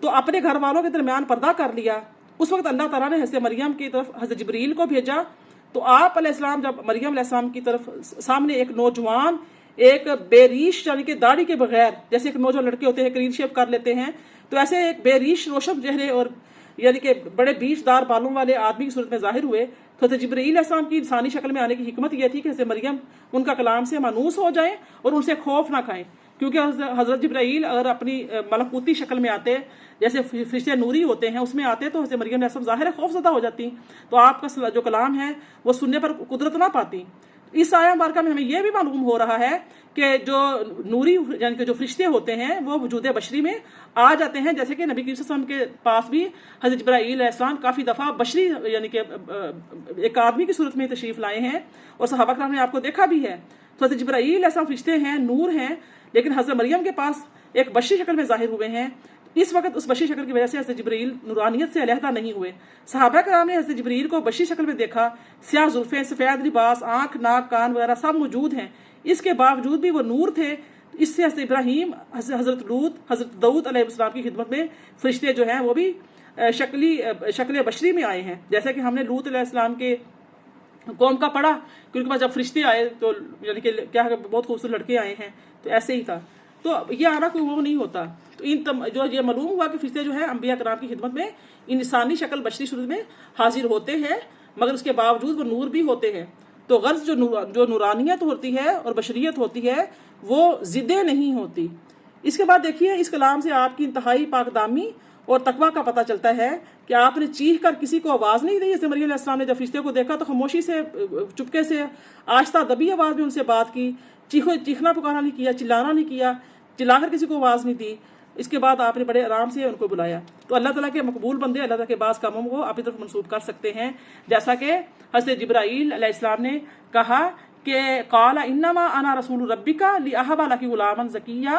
تو اپنے گھر والوں کے درمیان پردہ کر لیا۔ اس وقت اللہ تعالیٰ نے حضرت مریم کی طرف حضرت جبریل کو بھیجا، تو آپ علیہ السلام جب مریم علیہ السلام کی طرف سامنے ایک نوجوان، ایک بے ریش یعنی کہ داڑھی کے بغیر، جیسے ایک نوجوان لڑکے ہوتے ہیں کلین شیپ کر لیتے ہیں، تو ایسے ایک بے ریش روشن چہرے اور یعنی کہ بڑے بیش دار بالوں والے آدمی کی صورت میں ظاہر ہوئے۔ تو حضرت جبرائیل علیہ السلام کی انسانی شکل میں آنے کی حکمت یہ تھی کہ حضرت مریم ان کا کلام سے مانوس ہو جائیں اور ان سے خوف نہ کھائیں، کیونکہ حضرت جبرائیل اگر اپنی ملکوتی شکل میں آتے، جیسے فرشتے نوری ہوتے ہیں اس میں آتے، تو حضرت مریم علیہ السلام ظاہر خوف زدہ ہو جاتی، تو آپ کا جو کلام ہے وہ سننے پر قدرت نہ پاتی۔ اس آیہ مبارکہ میں ہمیں یہ بھی معلوم ہو رہا ہے کہ جو نوری یعنی کہ جو فرشتے ہوتے ہیں وہ وجود بشری میں آ جاتے ہیں، جیسے کہ نبی کریم صلی اللہ علیہ وسلم کے پاس بھی حضرت جبرائیل علیہ السلام کافی دفعہ بشری یعنی کہ ایک آدمی کی صورت میں تشریف لائے ہیں، اور صحابہ کرام نے آپ کو دیکھا بھی ہے۔ تو حضرت جبرائیل علیہ السلام فرشتے ہیں، نور ہیں، لیکن حضرت مریم کے پاس ایک بشری شکل میں ظاہر ہوئے ہیں۔ اس وقت اس بشری شکل کی وجہ سے حضرت جبرائیل نورانیت سے علیحدہ نہیں ہوئے۔ صحابہ کرام نے حضرت جبرائیل کو بشری شکل میں دیکھا، سیاہ زلفیں، سفید لباس، آنکھ، ناک، کان وغیرہ سب موجود ہیں، اس کے باوجود بھی وہ نور تھے۔ اس سے حضرت ابراہیم، حضرت لوط، حضرت داؤد علیہ السلام کی خدمت میں فرشتے جو ہیں وہ بھی شکل بشری میں آئے ہیں، جیسا کہ ہم نے لوط علیہ السلام کے قوم کا پڑھا کہ ان کے پاس جب فرشتے آئے تو یعنی کہ کیا بہت خوبصورت لڑکے آئے ہیں، تو ایسے ہی تھا۔ تو یہ آنا کوئی وہ نہیں ہوتا۔ تو جو یہ معلوم ہوا کہ فرشتے جو ہیں انبیاء کرام کی خدمت میں انسانی شکل بشری صورت میں حاضر ہوتے ہیں، مگر اس کے باوجود وہ نور بھی ہوتے ہیں۔ تو غرض جو نورانیت ہوتی ہے اور بشریت ہوتی ہے وہ ضدیں نہیں ہوتی۔ اس کے بعد دیکھیے اس کلام سے آپ کی انتہائی پاک دامی اور تقوی کا پتہ چلتا ہے کہ آپ نے چیخ کر کسی کو آواز نہیں دی۔ حضرت مریم علیہ السلام نے جب فرشتے کو دیکھا تو خاموشی سے، چپکے سے، آہستہ دبی آواز میں ان سے بات کی، چیخنا پکارنا نہیں کیا، چلانا نہیں کیا، چلا کر کسی کو آواز نہیں دی۔ اس کے بعد آپ نے بڑے آرام سے ان کو بلایا۔ تو اللہ تعالیٰ کے مقبول بندے اللہ تعالیٰ کے بعض کاموں کو اپنی طرف منسوب کر سکتے ہیں، جیسا کہ حضرت جبرائیل علیہ السلام نے کہا کہ قال انما انا رسول ربک لاہب لک غلاما زکیہ،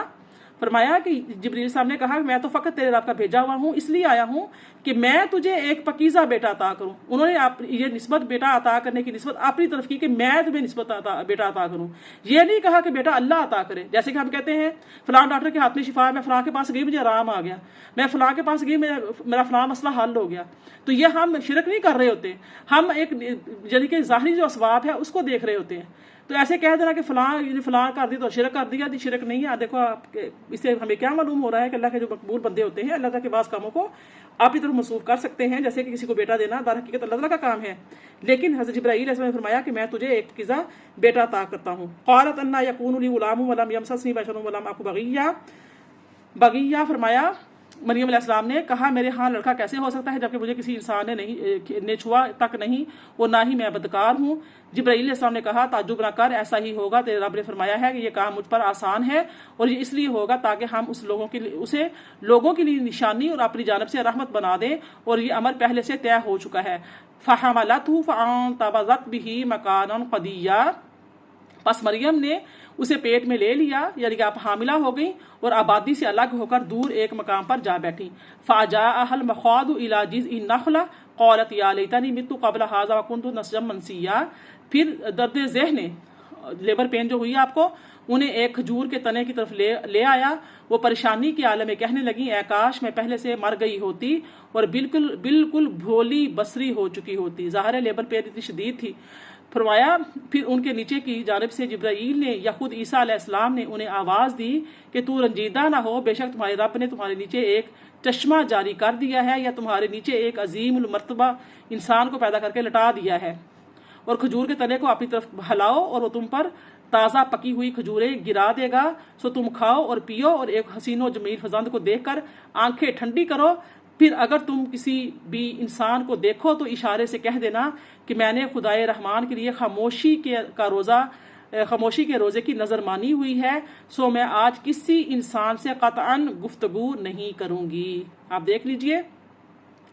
فرمایا کہ جبرائیل صاحب نے کہا میں تو فقط تیرے رب کا بھیجا ہوا ہوں، اس لیے آیا ہوں کہ میں تجھے ایک پاکیزہ بیٹا عطا کروں۔ انہوں نے یہ نسبت بیٹا عطا کرنے کی نسبت اپنی طرف کی کہ میں تمہیں نسبت بیٹا عطا کروں، یہ نہیں کہا کہ بیٹا اللہ عطا کرے۔ جیسے کہ ہم کہتے ہیں فلاں ڈاکٹر کے ہاتھ میں شفا ہے، میں فلاں کے پاس گئی مجھے آرام آ گیا، میں فلاں کے پاس گئی میرا فلاں مسئلہ حل ہو گیا، تو یہ ہم شرک نہیں کر رہے ہوتے، ہم ایک یعنی کہ ظاہری جو اسباب ہے اس کو دیکھ رہے ہوتے ہیں۔ تو ایسے کہہ دینا کہ فلاں کر دی تو شرک کر دیا، شرک نہیں ہے۔ دیکھو اس سے ہمیں کیا معلوم ہو رہا ہے کہ اللہ کے جو مقبول بندے ہوتے ہیں اللہ تعالیٰ کے بعض کاموں کو آپ کی طرف منسوخ کر سکتے ہیں، جیسے کہ کسی کو بیٹا دینا در حقیقت اللہ تعالیٰ کا کام ہے، لیکن حضرت جبرائیل علیہ السلام نے فرمایا کہ میں تجھے ایک پاکیزہ بیٹا عطا کرتا ہوں۔ قالت انا یکون لی غلام ولم یمسسنی بشر ولم اک بغیہ، فرمایا مریم علیہ السلام نے کہا میرے ہاں لڑکا کیسے ہو سکتا ہے جبکہ مجھے کسی انسان نے چھوا تک نہیں، اور نہ ہی میں بدکار ہوں۔ جبرائیل علیہ السلام نے کہا تعجب نہ کر، ایسا ہی ہوگا، تیرے رب نے فرمایا ہے کہ یہ کام مجھ پر آسان ہے، اور یہ اس لیے ہوگا تاکہ ہم اسے لوگوں کے لیے نشانی اور اپنی جانب سے رحمت بنا دیں، اور یہ امر پہلے سے طے ہو چکا ہے۔ فحملته فانتبذت به مکانا قدیا، پس مریم نے اسے پیٹ میں لے لیا، یعنی کہ آپ حاملہ ہو گئیں اور آبادی سے الگ ہو کر دور ایک مقام پر جا بیٹھیں۔ فجاءها المخاض الى جذع النخلة قالت یا لیتنی مت قبل هذا وكنت نسيا منسيا، پھر درد ذہن لیبر پین جو ہوئی آپ کو، انہیں ایک کھجور کے تنے کی طرف لے آیا۔ وہ پریشانی کے عالم میں کہنے لگی اے کاش میں پہلے سے مر گئی ہوتی اور بالکل بھولی بصری ہو چکی ہوتی۔ ظاہر ہے لیبر پین اتنی شدید تھی۔ فرمایا پھر ان کے نیچے کی جانب سے جبرائیل نے یا خود عیسیٰ علیہ السلام نے انہیں آواز دی کہ تو رنجیدہ نہ ہو، بے شک تمہارے رب نے تمہارے نیچے ایک چشمہ جاری کر دیا ہے، یا تمہارے نیچے ایک عظیم المرتبہ انسان کو پیدا کر کے لٹا دیا ہے، اور کھجور کے تنے کو اپنی طرف ہلاؤ اور وہ تم پر تازہ پکی ہوئی کھجوریں گرا دے گا، سو تم کھاؤ اور پیو اور ایک حسین و جمیل فرزند کو دیکھ کر آنکھیں ٹھنڈی کرو۔ پھر اگر تم کسی بھی انسان کو دیکھو تو اشارے سے کہہ دینا کہ میں نے خدائے رحمان کے لیے خاموشی کے روزے کی نظر مانی ہوئی ہے، سو میں آج کسی انسان سے قطعاً گفتگو نہیں کروں گی۔ آپ دیکھ لیجئے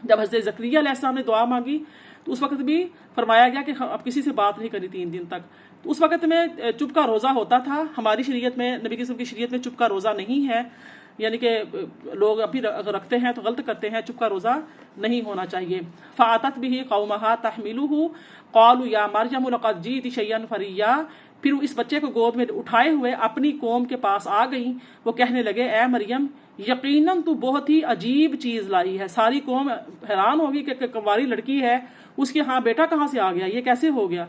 جب حضرت زکریا علیہ السلام نے دعا مانگی تو اس وقت بھی فرمایا گیا کہ اب کسی سے بات نہیں کرنی 3 دن تک۔ تو اس وقت میں چپ کا روزہ ہوتا تھا، ہماری شریعت میں، نبی کی کی شریعت میں چپ کا روزہ نہیں ہے، یعنی کہ لوگ ابھی اگر رکھتے ہیں تو غلط کرتے ہیں، چپ کا روزہ نہیں ہونا چاہیے۔ فاتت به قومها تحملہ قالوا یا مریم لقد جئت شیئا فریا، پھر وہ اس بچے کو گود میں اٹھائے ہوئے اپنی قوم کے پاس آ گئیں. وہ کہنے لگے اے مریم یقیناً تو بہت ہی عجیب چیز لائی ہے. ساری قوم حیران ہوگی کہ کنواری لڑکی ہے, اس کے ہاں بیٹا کہاں سے آ گیا, یہ کیسے ہو گیا.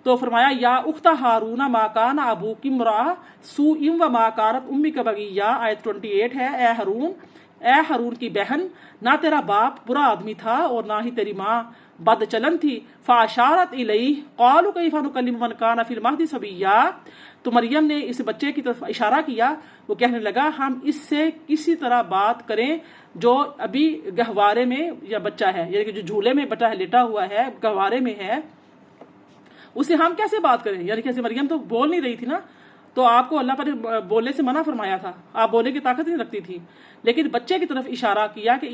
تو فرمایا یا اخت ہارون ما کان ابوک امرأ سوء و ما کانت امک بغیہ, آیت 28 ہے. اے ہارون کی بہن, نہ تیرا باپ برا آدمی تھا اور نہ ہی تیری ماں بد چلن تھی. فاشارت الیہ قالوا کیف نکلم من کان فی المہد صبیا. تو مریم نے اس بچے کی طرف اشارہ کیا. وہ کہنے لگا ہم اس سے کسی طرح بات کریں جو ابھی گہوارے میں یا بچہ ہے, یعنی کہ جو جھولے میں بچہ لیٹا ہوا ہے, گہوارے میں ہے, اسے ہم کیسے بات کریں. یعنی کہ مریم تو بول نہیں رہی تھی نا, تو آپ کو اللہ پر بولنے سے منع فرمایا تھا, آپ بولنے کی طاقت نہیں رکھتی تھی, لیکن بچے کی طرف اشارہ کیا کہ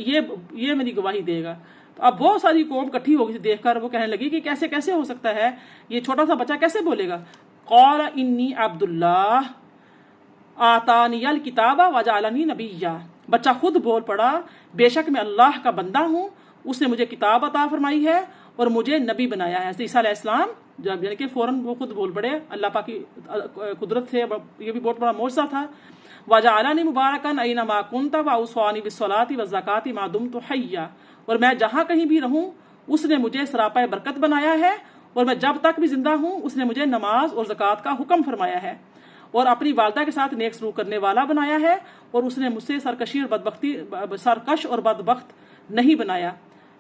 یہ میری گواہی دے گا. تو اب بہت ساری قوم اکٹھی ہو گئی تھی دیکھ کر. وہ کہنے لگی کہ کیسے ہو سکتا ہے, یہ چھوٹا سا بچہ کیسے بولے گا. قال انی عبد اللہ آتانی الکتاب وجعلنی نبیا. بچہ خود بول پڑا بے شک میں اللہ کا بندہ ہوں, اس نے مجھے کتاب عطا فرمائی ہے اور مجھے نبی بنایا ہے. عیسیٰ علیہ السلام جب یعنی کہ فوراً وہ خود بول پڑے, اللہ پاک کی قدرت سے یہ بھی بہت بڑا معجزہ تھا. وجعلنی مبارکا اینما کنت واوصانی بالصلاۃ والزکاۃ ما دمت حیا. اور میں جہاں کہیں بھی رہوں اس نے مجھے سراپا برکت بنایا ہے, اور میں جب تک بھی زندہ ہوں اس نے مجھے نماز اور زکوٰۃ کا حکم فرمایا ہے, اور اپنی والدہ کے ساتھ نیک سلوک کرنے والا بنایا ہے, اور اس نے مجھ سے سرکش اور بدبخت نہیں بنایا.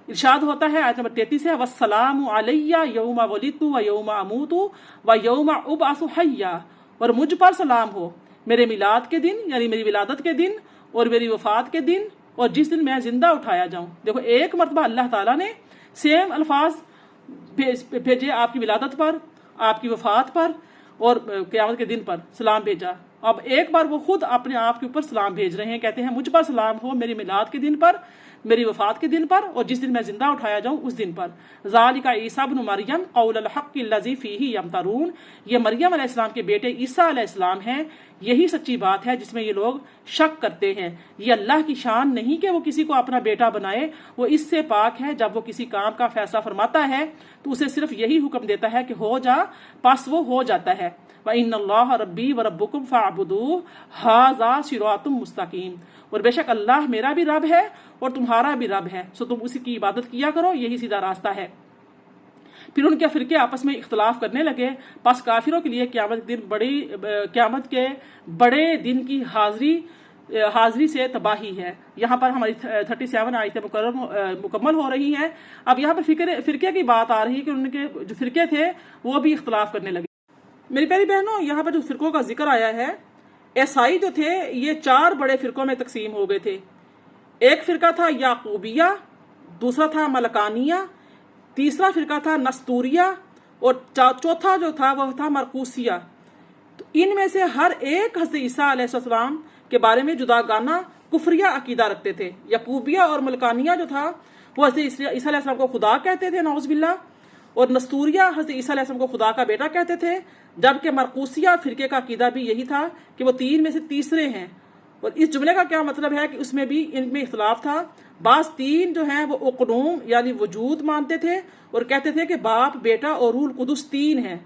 ارشاد ہوتا ہے آیت نمبر 33 ہے والسلام علیہ یوم ولدت و یوم اموت و یوم ابعث حیا. اور مجھ پر سلام ہو میرے میلاد کے دن یعنی میری ولادت کے دن, اور میری وفات کے دن, اور جس دن میں زندہ اٹھایا جاؤں. دیکھو ایک مرتبہ اللہ تعالیٰ نے سیم الفاظ بھیجے آپ کی ولادت پر, آپ کی وفات پر, اور قیامت کے دن پر سلام بھیجا. اب ایک بار وہ خود اپنے آپ کے اوپر سلام بھیج رہے ہیں, کہتے ہیں مجھ پر سلام ہو میری میلاد کے دن پر, میری وفات کے دن پر, اور جس دن میں زندہ اٹھایا جاؤں اس دن پر. ذالک عیسیٰ ابن مریم قول الحق الذی فیہ یمترون. یہ مریم علیہ السلام کے بیٹے عیسیٰ علیہ السلام ہیں, یہی سچی بات ہے جس میں یہ لوگ شک کرتے ہیں. یہ اللہ کی شان نہیں کہ وہ کسی کو اپنا بیٹا بنائے, وہ اس سے پاک ہے. جب وہ کسی کام کا فیصلہ فرماتا ہے تو اسے صرف یہی حکم دیتا ہے کہ ہو جا, پس وہ ہو جاتا ہے. وَإِنَّ اللَّهَ رَبِّي وَرَبُّكُمْ فَاعْبُدُوهُ هَذَا صِرَاطٌ مُسْتَقِيمٌ. اور بے شک اللہ میرا بھی رب ہے اور تمہارا بھی رب ہے, سو تم اسی کی عبادت کیا کرو, یہی سیدھا راستہ ہے. پھر ان کے فرقے آپس میں اختلاف کرنے لگے. پس کافروں کے لیے قیامت کے بڑے دن کی حاضری سے تباہی ہے. یہاں پر ہماری 37 آیتیں مکمل ہو رہی ہیں. اب یہاں پر فرقے کی بات آ رہی ہے کہ ان کے جو فرقے تھے وہ بھی اختلاف کرنے لگے. میری پیاری بہنوں, یہاں پر جو فرقوں کا ذکر آیا ہے, عیسائی جو تھے یہ 4 بڑے فرقوں میں تقسیم ہو گئے تھے. ایک فرقہ تھا یعقوبیہ, دوسرا تھا ملکانیہ, تیسرا فرقہ تھا نستوریہ, اور چوتھا جو تھا وہ تھا مرقوسیہ. تو ان میں سے ہر ایک حضرت عیسیٰ علیہ السلام کے بارے میں جداگانہ کفریہ عقیدہ رکھتے تھے. یعقوبیہ اور ملکانیہ جو تھا وہ حضرت عیسیٰ علیہ السلام کو خدا کہتے تھے نعوذ باللہ, اور نستوریہ حضرت عیسیٰ علیہ السلام کو خدا کا بیٹا کہتے تھے. جبکہ مرقوسیہ فرقے کا عقیدہ بھی یہی تھا کہ وہ 3 میں سے تیسرے ہیں. اور اس جملے کا کیا مطلب ہے کہ اس میں بھی ان میں اختلاف تھا. بعض 3 جو ہیں وہ اقنوم یعنی وجود مانتے تھے اور کہتے تھے کہ باپ, بیٹا اور روح القدس 3 ہیں.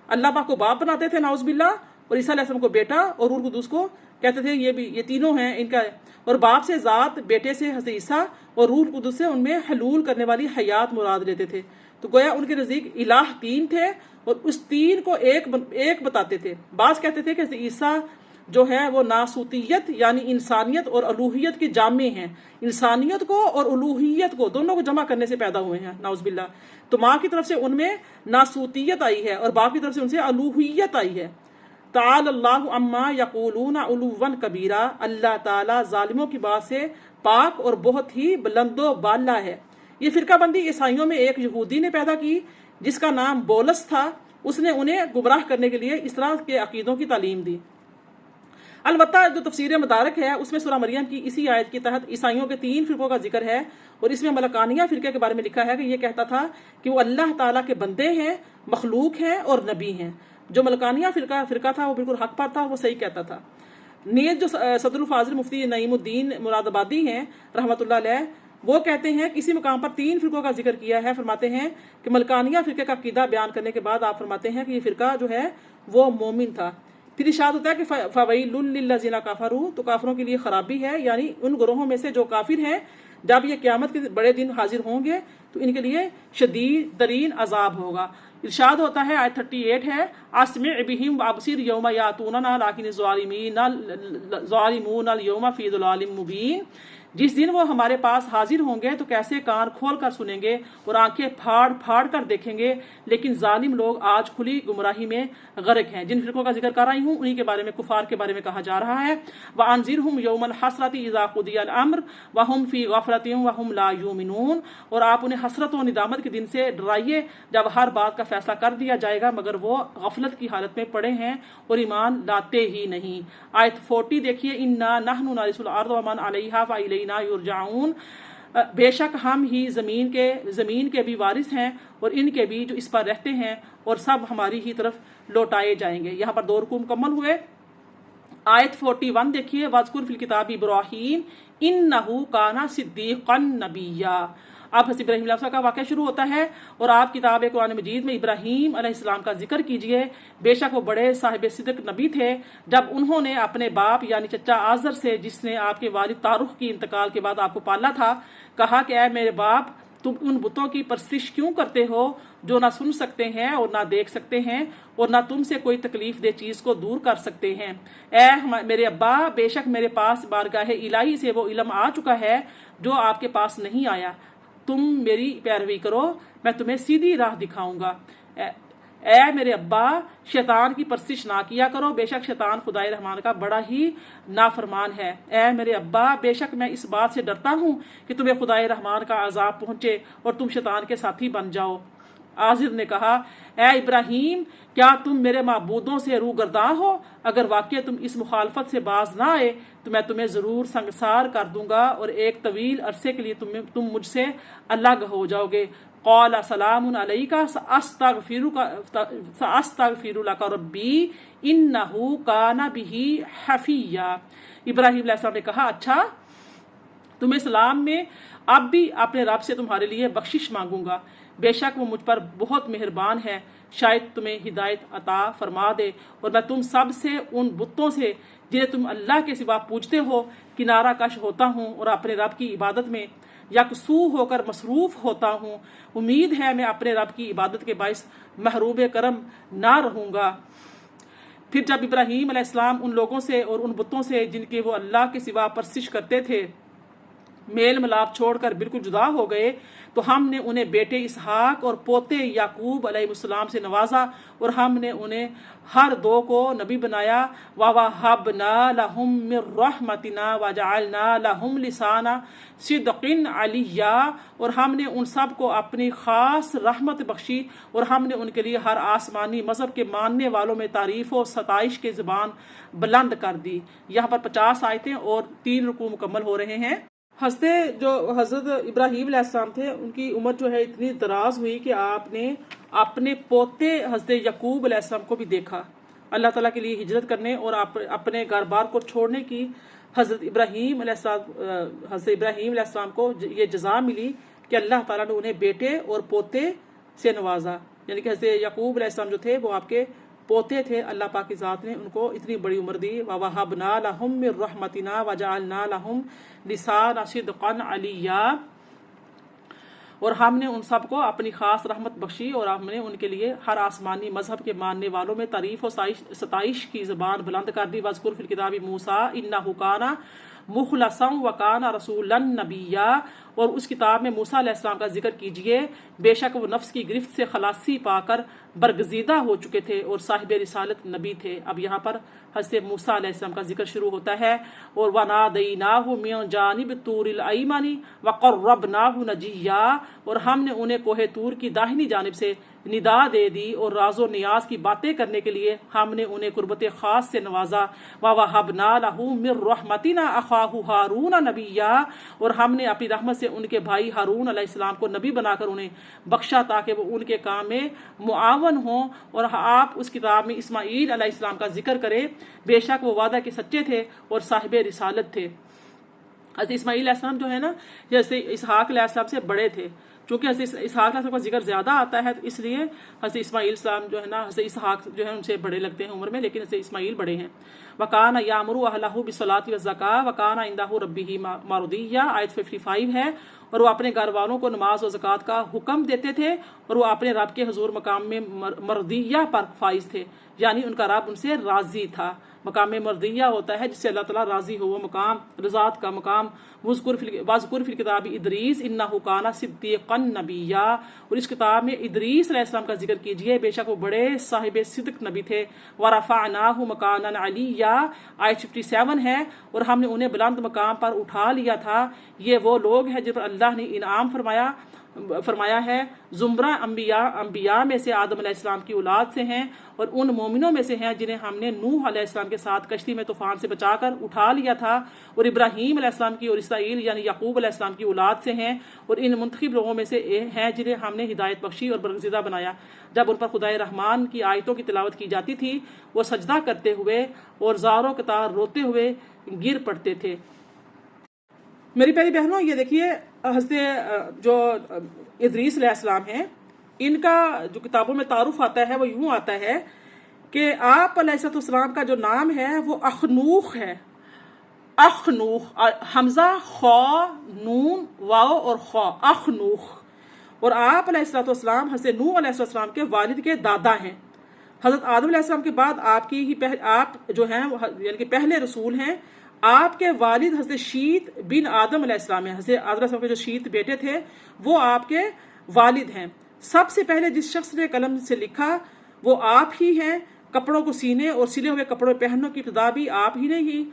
اللہ پاک کو باپ بناتے تھے نعوذ باللہ, اور عیسیٰ علیہ السلام کو بیٹا اور روح القدس کو کہتے تھے یہ تینوں ہیں ان کا. اور باپ سے ذات, بیٹے سے حضرت عیسیٰ, اور روح القدس سے ان میں حلول کرنے والی حیات مراد لیتے تھے. تو گویا ان کے نزدیک الہ 3 تھے اور اس 3 کو ایک بتاتے تھے. بعض کہتے تھے کہ حضرت عیسیٰ جو ہے وہ ناسوتیت یعنی انسانیت اور الوہیت کے جامع ہیں. انسانیت کو اور الوہیت کو دونوں کو جمع کرنے سے پیدا ہوئے ہیں نعوذ باللہ. تو ماں کی طرف سے ان میں ناسوتیت آئی ہے اور باپ کی طرف سے ان سے الوہیت آئی ہے. تعالی اللہ عما یقولون علوا کبیرہ. اللہ تعالیٰ ظالموں کی بات سے پاک اور بہت ہی بلند و بالا ہے. یہ فرقہ بندی عیسائیوں میں ایک یہودی نے پیدا کی جس کا نام بولس تھا. اس نے انہیں گمراہ کرنے کے لیے اس طرح کے عقیدوں کی تعلیم دی. البتہ جو تفسیر مدارک ہے اس میں سورہ مریم کی اسی آیت کے تحت عیسائیوں کے 3 فرقوں کا ذکر ہے, اور اس میں ملکانیہ فرقے کے بارے میں لکھا ہے کہ یہ کہتا تھا کہ وہ اللہ تعالیٰ کے بندے ہیں, مخلوق ہیں اور نبی ہیں. جو ملکانیہ فرقہ تھا وہ بالکل حق پر تھا, وہ صحیح کہتا تھا. نیز جو صدر الفاضل مفتی نعیم الدین مراد آبادی ہیں رحمۃ اللہ علیہ, وہ کہتے ہیں کسی مقام پر 3 فرقوں کا ذکر کیا ہے، فرماتے ہیں کہ ملکانیہ فرقے کا عقیدہ بیان کرنے کے بعد آپ فرماتے ہیں کہ یہ فرقہ جو ہے وہ مومن تھا۔ پھر ارشاد ہوتا ہے کہ فویل للذین کفروا، تو کافروں کے لیے خرابی ہے، یعنی ان گروہوں میں سے جو کافر ہیں جب یہ قیامت کے بڑے دن حاضر ہوں گے تو ان کے لیے شدید ترین عذاب ہوگا۔ ارشاد ہوتا ہے آیت 38 ہے، اسمع بہم وابصر یوم یاتوننا لیکن الظالمون اليوم فی ضلال مبین، جس دن وہ ہمارے پاس حاضر ہوں گے تو کیسے کان کھول کر سنیں گے اور آنکھیں پھاڑ پھاڑ کر دیکھیں گے، لیکن ظالم لوگ آج کھلی گمراہی میں غرق ہیں۔ جن فرقوں کا ذکر کر رہی ہوں انہی کے بارے میں، کفار کے بارے میں کہا جا رہا ہے۔ وَأَنذِرْهُمْ يَوْمَ الْحَسْرَةِ إِذَا قُضِيَ الْأَمْرُ وَهُمْ فِي غَفْلَةٍ وَهُمْ لَا يُؤْمِنُونَ، اور آپ انہیں حسرت و ندامت کے دن سے ڈرائیے جب ہر بات کا فیصلہ کر دیا جائے گا مگر وہ غفلت کی حالت میں پڑے ہیں اور ایمان لاتے ہی نہیں۔ آیت 40 دیکھیے، اِنَّا نَحْنُ نَرِثُ الْأَرْضَ وَمَنْ عَلَيْهَا وَإِلَيْنَا يُرْجَعُونَ، بے شک ہم ہی زمین کے بھی وارث ہیں اور ان کے بھی جو اس پر رہتے ہیں، اور سب ہماری ہی طرف لوٹائے جائیں گے۔ یہاں پر 2 رکوع مکمل ہوئے۔ آیت 41 دیکھیے، وَاذْكُرْ فِي الْكِتَابِ إِبْرَاهِيمَ إِنَّهُ كَانَ صِدِّيقًا نَبِيًّا۔ اب حضرت ابراہیم علیہ السلام کا واقعہ شروع ہوتا ہے، اور آپ کتاب قرآن مجید میں ابراہیم علیہ السلام کا ذکر کیجئے، بے شک وہ بڑے صاحب صدق نبی تھے۔ جب انہوں نے اپنے باپ یعنی چچا آزر سے، جس نے آپ کے والد تارخ کی انتقال کے بعد آپ کو پالا تھا، کہا کہ اے میرے باپ، تم ان بتوں کی پرستش کیوں کرتے ہو جو نہ سن سکتے ہیں اور نہ دیکھ سکتے ہیں اور نہ تم سے کوئی تکلیف دہ چیز کو دور کر سکتے ہیں؟ اے میرے ابا، بے شک میرے پاس بارگاہ الہی سے وہ علم آ چکا ہے جو آپ کے پاس نہیں آیا۔ تم میری پیروی کرو، میں تمہیں سیدھی راہ دکھاؤں گا۔ اے میرے ابا، شیطان کی پرستش نہ کیا کرو، بے شک شیطان خدائے رحمان کا بڑا ہی نافرمان ہے۔ اے میرے ابا، بے شک میں اس بات سے ڈرتا ہوں کہ تمہیں خدائے رحمان کا عذاب پہنچے اور تم شیطان کے ساتھی بن جاؤ۔ آزر نے کہا، اے ابراہیم، کیا تم میرے معبودوں سے روگرداں ہو؟ اگر واقع تم اس مخالفت سے باز نہ آئے تو میں تمہیں ضرور سنگسار کر دوں گا اور ایک طویل عرصے کے لیے تم مجھ سے الگ ہو جاؤ گے۔ قال سلام علیک سأستغفر لک ربی انہ کان بی حفیہ۔ ابراہیم علیہ السلام نے کہا، اچھا، تمہیں سلام میں اب بھی اپنے رب سے تمہارے لیے بخشش مانگوں گا، بے شک وہ مجھ پر بہت مہربان ہے، شاید تمہیں ہدایت عطا فرما دے، اور میں تم سب سے ان بتوں سے جنہیں تم اللہ کے سوا پوجتے ہو کنارہ کش ہوتا ہوں اور اپنے رب کی عبادت میں یکسو ہو کر مصروف ہوتا ہوں۔ امید ہے میں اپنے رب کی عبادت کے باعث محروم کرم نہ رہوں گا۔ پھر جب ابراہیم علیہ السلام ان لوگوں سے اور ان بتوں سے جن کے وہ اللہ کے سوا پرستش کرتے تھے میل ملاپ چھوڑ کر بالکل جدا ہو گئے، تو ہم نے انہیں بیٹے اسحاق اور پوتے یعقوب علیہ السلام سے نوازا اور ہم نے انہیں ہر 2 کو نبی بنایا۔ وَوَهَبْنَا لَهُم مِّن رَّحْمَتِنَا وَجَعَلْنَا لَهُمْ لِسَانَ صِدْقٍ عَلِيًّا، اور ہم نے ان سب کو اپنی خاص رحمت بخشی اور ہم نے ان کے لیے ہر آسمانی مذہب کے ماننے والوں میں تعریف و ستائش کی زبان بلند کر دی۔ یہاں پر 50 آیتیں اور 3 رکوع مکمل ہو رہے ہیں۔ حضرت ابراہیم علیہ السلام تھے، ان کی عمر جو ہے اتنی دراز ہوئی کہ آپ نے اپنے پوتے حضرت یعقوب علیہ السلام کو بھی دیکھا اللہ تعالیٰ کے لیے ہجرت کرنے اور اپنے گھر بار کو چھوڑنے کی۔ حضرت ابراہیم علیہ السلام کو یہ جزا ملی کہ اللہ تعالیٰ نے انہیں بیٹے اور پوتے سے نوازا، یعنی کہ حضرت یعقوب علیہ السلام جو تھے وہ آپ کے پوتے تھے۔ اللہ پاک کی ذات نے ان کو اتنی بڑی عمر دی۔ وَوَهَبْنَا لَهُم مِّن رَّحْمَتِنَا وَجَعَلْنَا لَهُمْ لِسَانَ صِدْقٍ عَلِيًّا، اور ہم نے ان سب کو اپنی خاص رحمت بخشی اور ہم نے ان کے لیے ہر آسمانی مذہب کے ماننے والوں میں تعریف و ستائش کی زبان بلند کر دی۔ وَاذْكُرْ فِي الْكِتَابِ مُوسَىٰ إِنَّهُ كَانَ مُخْلَصًا وَكَانَ رَسُولًا نَبِيًّا، اور اس کتاب میں موسیٰ علیہ السلام کا ذکر کیجئے، بے شک وہ نفس کی گرفت سے خلاصی پا کر برگزیدہ ہو چکے تھے اور صاحب رسالت نبی تھے۔ اب یہاں پر حضرت موسیٰ علیہ السلام کا ذکر شروع ہوتا ہے، اور وَنَادَيْنَاهُ مِن جَانِبِ الطُّورِ الْأَيْمَنِ وَقَرَّبْنَاهُ نَجِيًّا، اور ہم نے انہیں کوہ طور کی داہنی جانب سے ندا دے دی اور راز و نیاز کی باتیں کرنے کے لیے ہم نے انہیں قربت خاص سے نوازا۔ وَوَهَبْنَا لَهُ مِن رَّحْمَتِنَا أَخَاهُ هَارُونَ نَبِيًّا، اور ہم نے اپنی رحمت سے ان کے بھائی ہارون علیہ السلام کو نبی بنا کر انہیں بخشا تاکہ وہ ان کے کام میں معاون ہوں، اور آپ اس کتاب میں اسماعیل علیہ السلام کا ذکر کریں، بے شک وہ وعدہ کے سچے تھے اور صاحب رسالت تھے۔ حضرت اسماعیل علیہ السلام جو ہے نا جیسے اسحاق علیہ السلام سے بڑے تھے، چونکہ حضرت اسحاق علیہ السلام کا ذکر زیادہ آتا ہے تو اس لیے حضرت اسماعیل السلام جو ہے نا حضرت اسحاق جو ہے ان سے بڑے لگتے ہیں عمر میں، لیکن حضرت اسماعیل بڑے ہیں۔ وَكَانَ يَأْمُرُ أَهْلَهُ بِالصَّلَاةِ وَالزَّكَاةِ وَكَانَ عِندَهُ رَبِّهِ مَرْضِيًّا، آیت 55 ہے، اور وہ اپنے گھر والوں کو نماز و زکوٰۃ کا حکم دیتے تھے اور وہ اپنے رب کے حضور مقام میں مرضیہ پر فائز تھے، یعنی ان کا رب ان سے راضی تھا۔ مقام مرضیہ ہوتا ہے جس سے اللہ تعالیٰ راضی ہو، وہ مقام رضات کا مقام۔ واذکر فی الکتاب ادریس انہ کان صدیقا نبیا، اور اس کتاب میں ادریس علیہ السلام کا ذکر کیجئے، بے شک وہ بڑے صاحب صدق نبی تھے۔ ورفعناہ مکانا علییا، آیت 57 ہے، اور ہم نے انہیں بلند مقام پر اٹھا لیا تھا۔ یہ وہ لوگ ہیں جن پر اللہ نے انعام فرمایا ہے۔ زمرہ انبیاء میں سے آدم علیہ السلام کی اولاد سے ہیں، اور ان مومنوں میں سے ہیں جنہیں ہم نے نوح علیہ السلام کے ساتھ کشتی میں طوفان سے بچا کر اٹھا لیا تھا، اور ابراہیم علیہ السلام کی اور اسرائیل یعنی یعقوب علیہ السلام کی اولاد سے ہیں، اور ان منتخب لوگوں میں سے ہیں جنہیں ہم نے ہدایت بخشی اور برگزیدہ بنایا۔ جب ان پر خدائے رحمان کی آیتوں کی تلاوت کی جاتی تھی وہ سجدہ کرتے ہوئے اور زاروں قطار روتے ہوئے گر پڑتے تھے۔ میری پیاری بہنوں، یہ دیکھیے حضرت جو ادریس علیہ السلام ہیں، ان کا جو کتابوں میں تعارف آتا ہے وہ یوں آتا ہے کہ آپ علیہ السلام کا جو نام ہے وہ اخنوخ ہے۔ اخنوخ، حمزہ خا نون واو اور خا، اخنوخ۔ اور آپ علیہ السلام حضرت نوح علیہ السلام کے والد کے دادا ہیں۔ حضرت آدم علیہ السلام کے بعد آپ جو ہیں یعنی کہ پہلے رسول ہیں۔ آپ کے والد حضرت شیت بن آدم علیہ السلام ہیں۔ حضرت آدم علیہ السلام کے جو شیت بیٹے تھے وہ آپ کے والد ہیں۔ سب سے پہلے جس شخص نے قلم سے لکھا وہ آپ ہی ہیں۔ کپڑوں کو سینے اور سلے ہوئے کپڑے پہننے کی ابتدا بھی آپ ہی نے ہی۔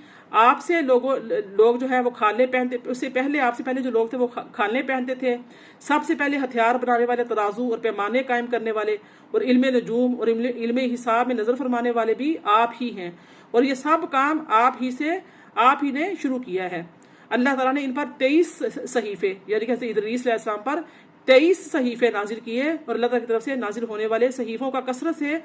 آپ سے لوگ جو ہے وہ کھالے پہنتے، اس سے پہلے آپ سے پہلے جو لوگ تھے وہ کھالے پہنتے تھے۔ سب سے پہلے ہتھیار بنانے والے، ترازو اور پیمانے قائم کرنے والے، اور علم نجوم اور علم حساب میں نظر فرمانے والے بھی آپ ہی ہیں، اور یہ سب کام آپ ہی نے شروع کیا ہے۔ اللہ تعالیٰ نے ان پر 23 صحیفے یعنی کہ ادریس علیہ السلام پر 23 صحیفے نازل کیے، اور اللہ تعالیٰ کی طرف سے نازل ہونے والے صحیفوں کا کثرت سے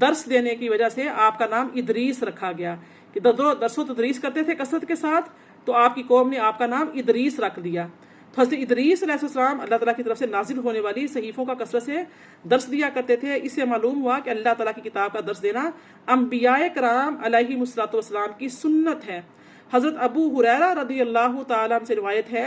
درس دینے کی وجہ سے آپ کا نام ادریس رکھا گیا کہ درس و تدریس کرتے تھے کثرت کے ساتھ، تو آپ کی قوم نے آپ کا نام ادریس رکھ دیا۔ تو حضرت ادریس علیہ السلام اللہ تعالیٰ کی طرف سے نازل ہونے والی صحیفوں کا کثرت سے درس دیا کرتے تھے۔ اس سے معلوم ہوا کہ اللہ تعالیٰ کی کتاب کا درس دینا انبیاء کرام علیہم السلام کی سنت ہے۔ حضرت ابو ہریرہ رضی اللہ تعالیٰ عنہ سے روایت ہے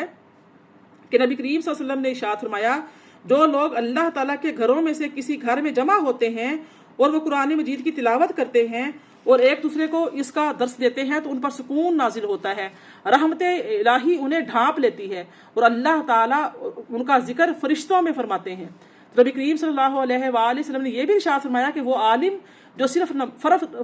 کہ نبی کریم صلی اللہ علیہ وسلم نے ارشاد فرمایا، جو لوگ اللہ تعالیٰ کے گھروں میں سے کسی گھر میں جمع ہوتے ہیں اور وہ قرآن مجید کی تلاوت کرتے ہیں اور ایک دوسرے کو اس کا درس دیتے ہیں تو ان پر سکون نازل ہوتا ہے، رحمت الہی انہیں ڈھانپ لیتی ہے، اور اللہ تعالیٰ ان کا ذکر فرشتوں میں فرماتے ہیں۔ تو نبی کریم صلی اللہ علیہ وآلہ وسلم نے یہ بھی ارشاد فرمایا کہ وہ عالم جو صرف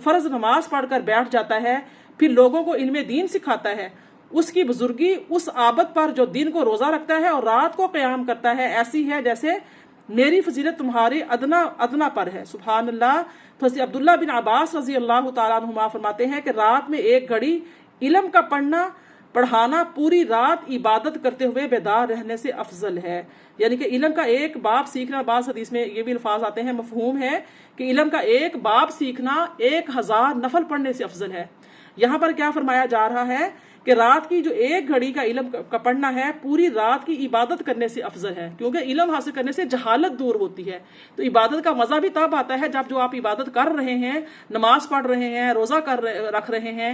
فرض نماز پڑھ کر بیٹھ جاتا ہے پھر لوگوں کو علم دین سکھاتا ہے، اس کی بزرگی اس عابد پر جو دن کو روزہ رکھتا ہے اور رات کو قیام کرتا ہے ایسی ہے جیسے میری فضیلت تمہاری ادنا پر ہے۔ سبحان اللہ۔ تو حضرت عبداللہ بن عباس رضی اللہ تعالیٰ عنہما فرماتے ہیں کہ رات میں ایک گھڑی علم کا پڑھانا پوری رات عبادت کرتے ہوئے بیدار رہنے سے افضل ہے، یعنی کہ علم کا ایک باب سیکھنا، بعض حدیث میں یہ بھی الفاظ آتے ہیں، مفہوم ہے کہ علم کا ایک باب سیکھنا 1000 نفل پڑھنے سے افضل ہے۔ یہاں پر کیا فرمایا جا رہا ہے کہ رات کی جو ایک گھڑی کا علم کا پڑھنا ہے پوری رات کی عبادت کرنے سے افضل ہے، کیونکہ علم حاصل کرنے سے جہالت دور ہوتی ہے۔ تو عبادت کا مزہ بھی تب آتا ہے جب جو آپ عبادت کر رہے ہیں، نماز پڑھ رہے ہیں، روزہ رکھ رہے ہیں،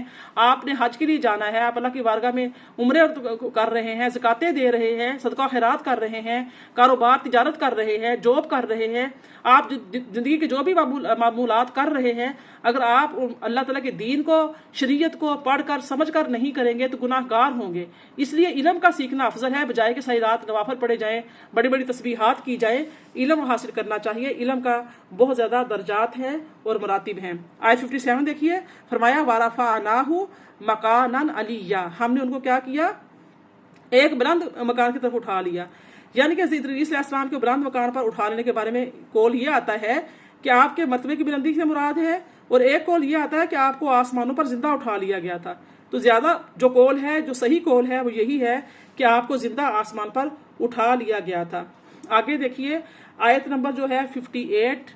آپ نے حج کے لیے جانا ہے، آپ اللہ کی بارگاہ میں عمرے کر رہے ہیں، زکاتیں دے رہے ہیں، صدقہ خیرات کر رہے ہیں، کاروبار تجارت کر رہے ہیں، جاب کر رہے ہیں، آپ زندگی کے جو بھی معمولات کر رہے ہیں، اگر آپ اللہ تعالیٰ کے دین کو، شریعت کو پڑھ کر سمجھ کر نہیں کریں گے تو گناہ گار ہوں گے۔ اس لیے علم کا سیکھنا افضل ہے، بجائے کہ ساری رات نوافل پڑھے جائیں، بڑی بڑی تسبیحات کی جائیں۔ علم حاصل کرنا چاہیے، علم کا بہت زیادہ درجات ہیں اور مراتب ہیں۔ آیت 57 دیکھیے، فرمایا وَرَفَعْنَاهُ مَكَانًا عَلِيًّا، ہم نے ان کو کیا کیا؟ ایک بلند مکان کی طرف اٹھا لیا، یعنی کہ حضرت ادریس علیہ السلام کے بلند مکان پر اٹھا لینے کے بارے میں قول یہ آتا ہے کہ آپ کے مرتبے کی بلندی سے مراد ہے، اور ایک قول یہ آتا ہے کہ آپ کو آسمانوں پر زندہ اٹھا لیا گیا تھا۔ تو زیادہ جو قول ہے، جو صحیح قول ہے وہ یہی ہے کہ آپ کو زندہ آسمان پر اٹھا لیا گیا تھا۔ آگے دیکھیے آیت نمبر جو ہے 58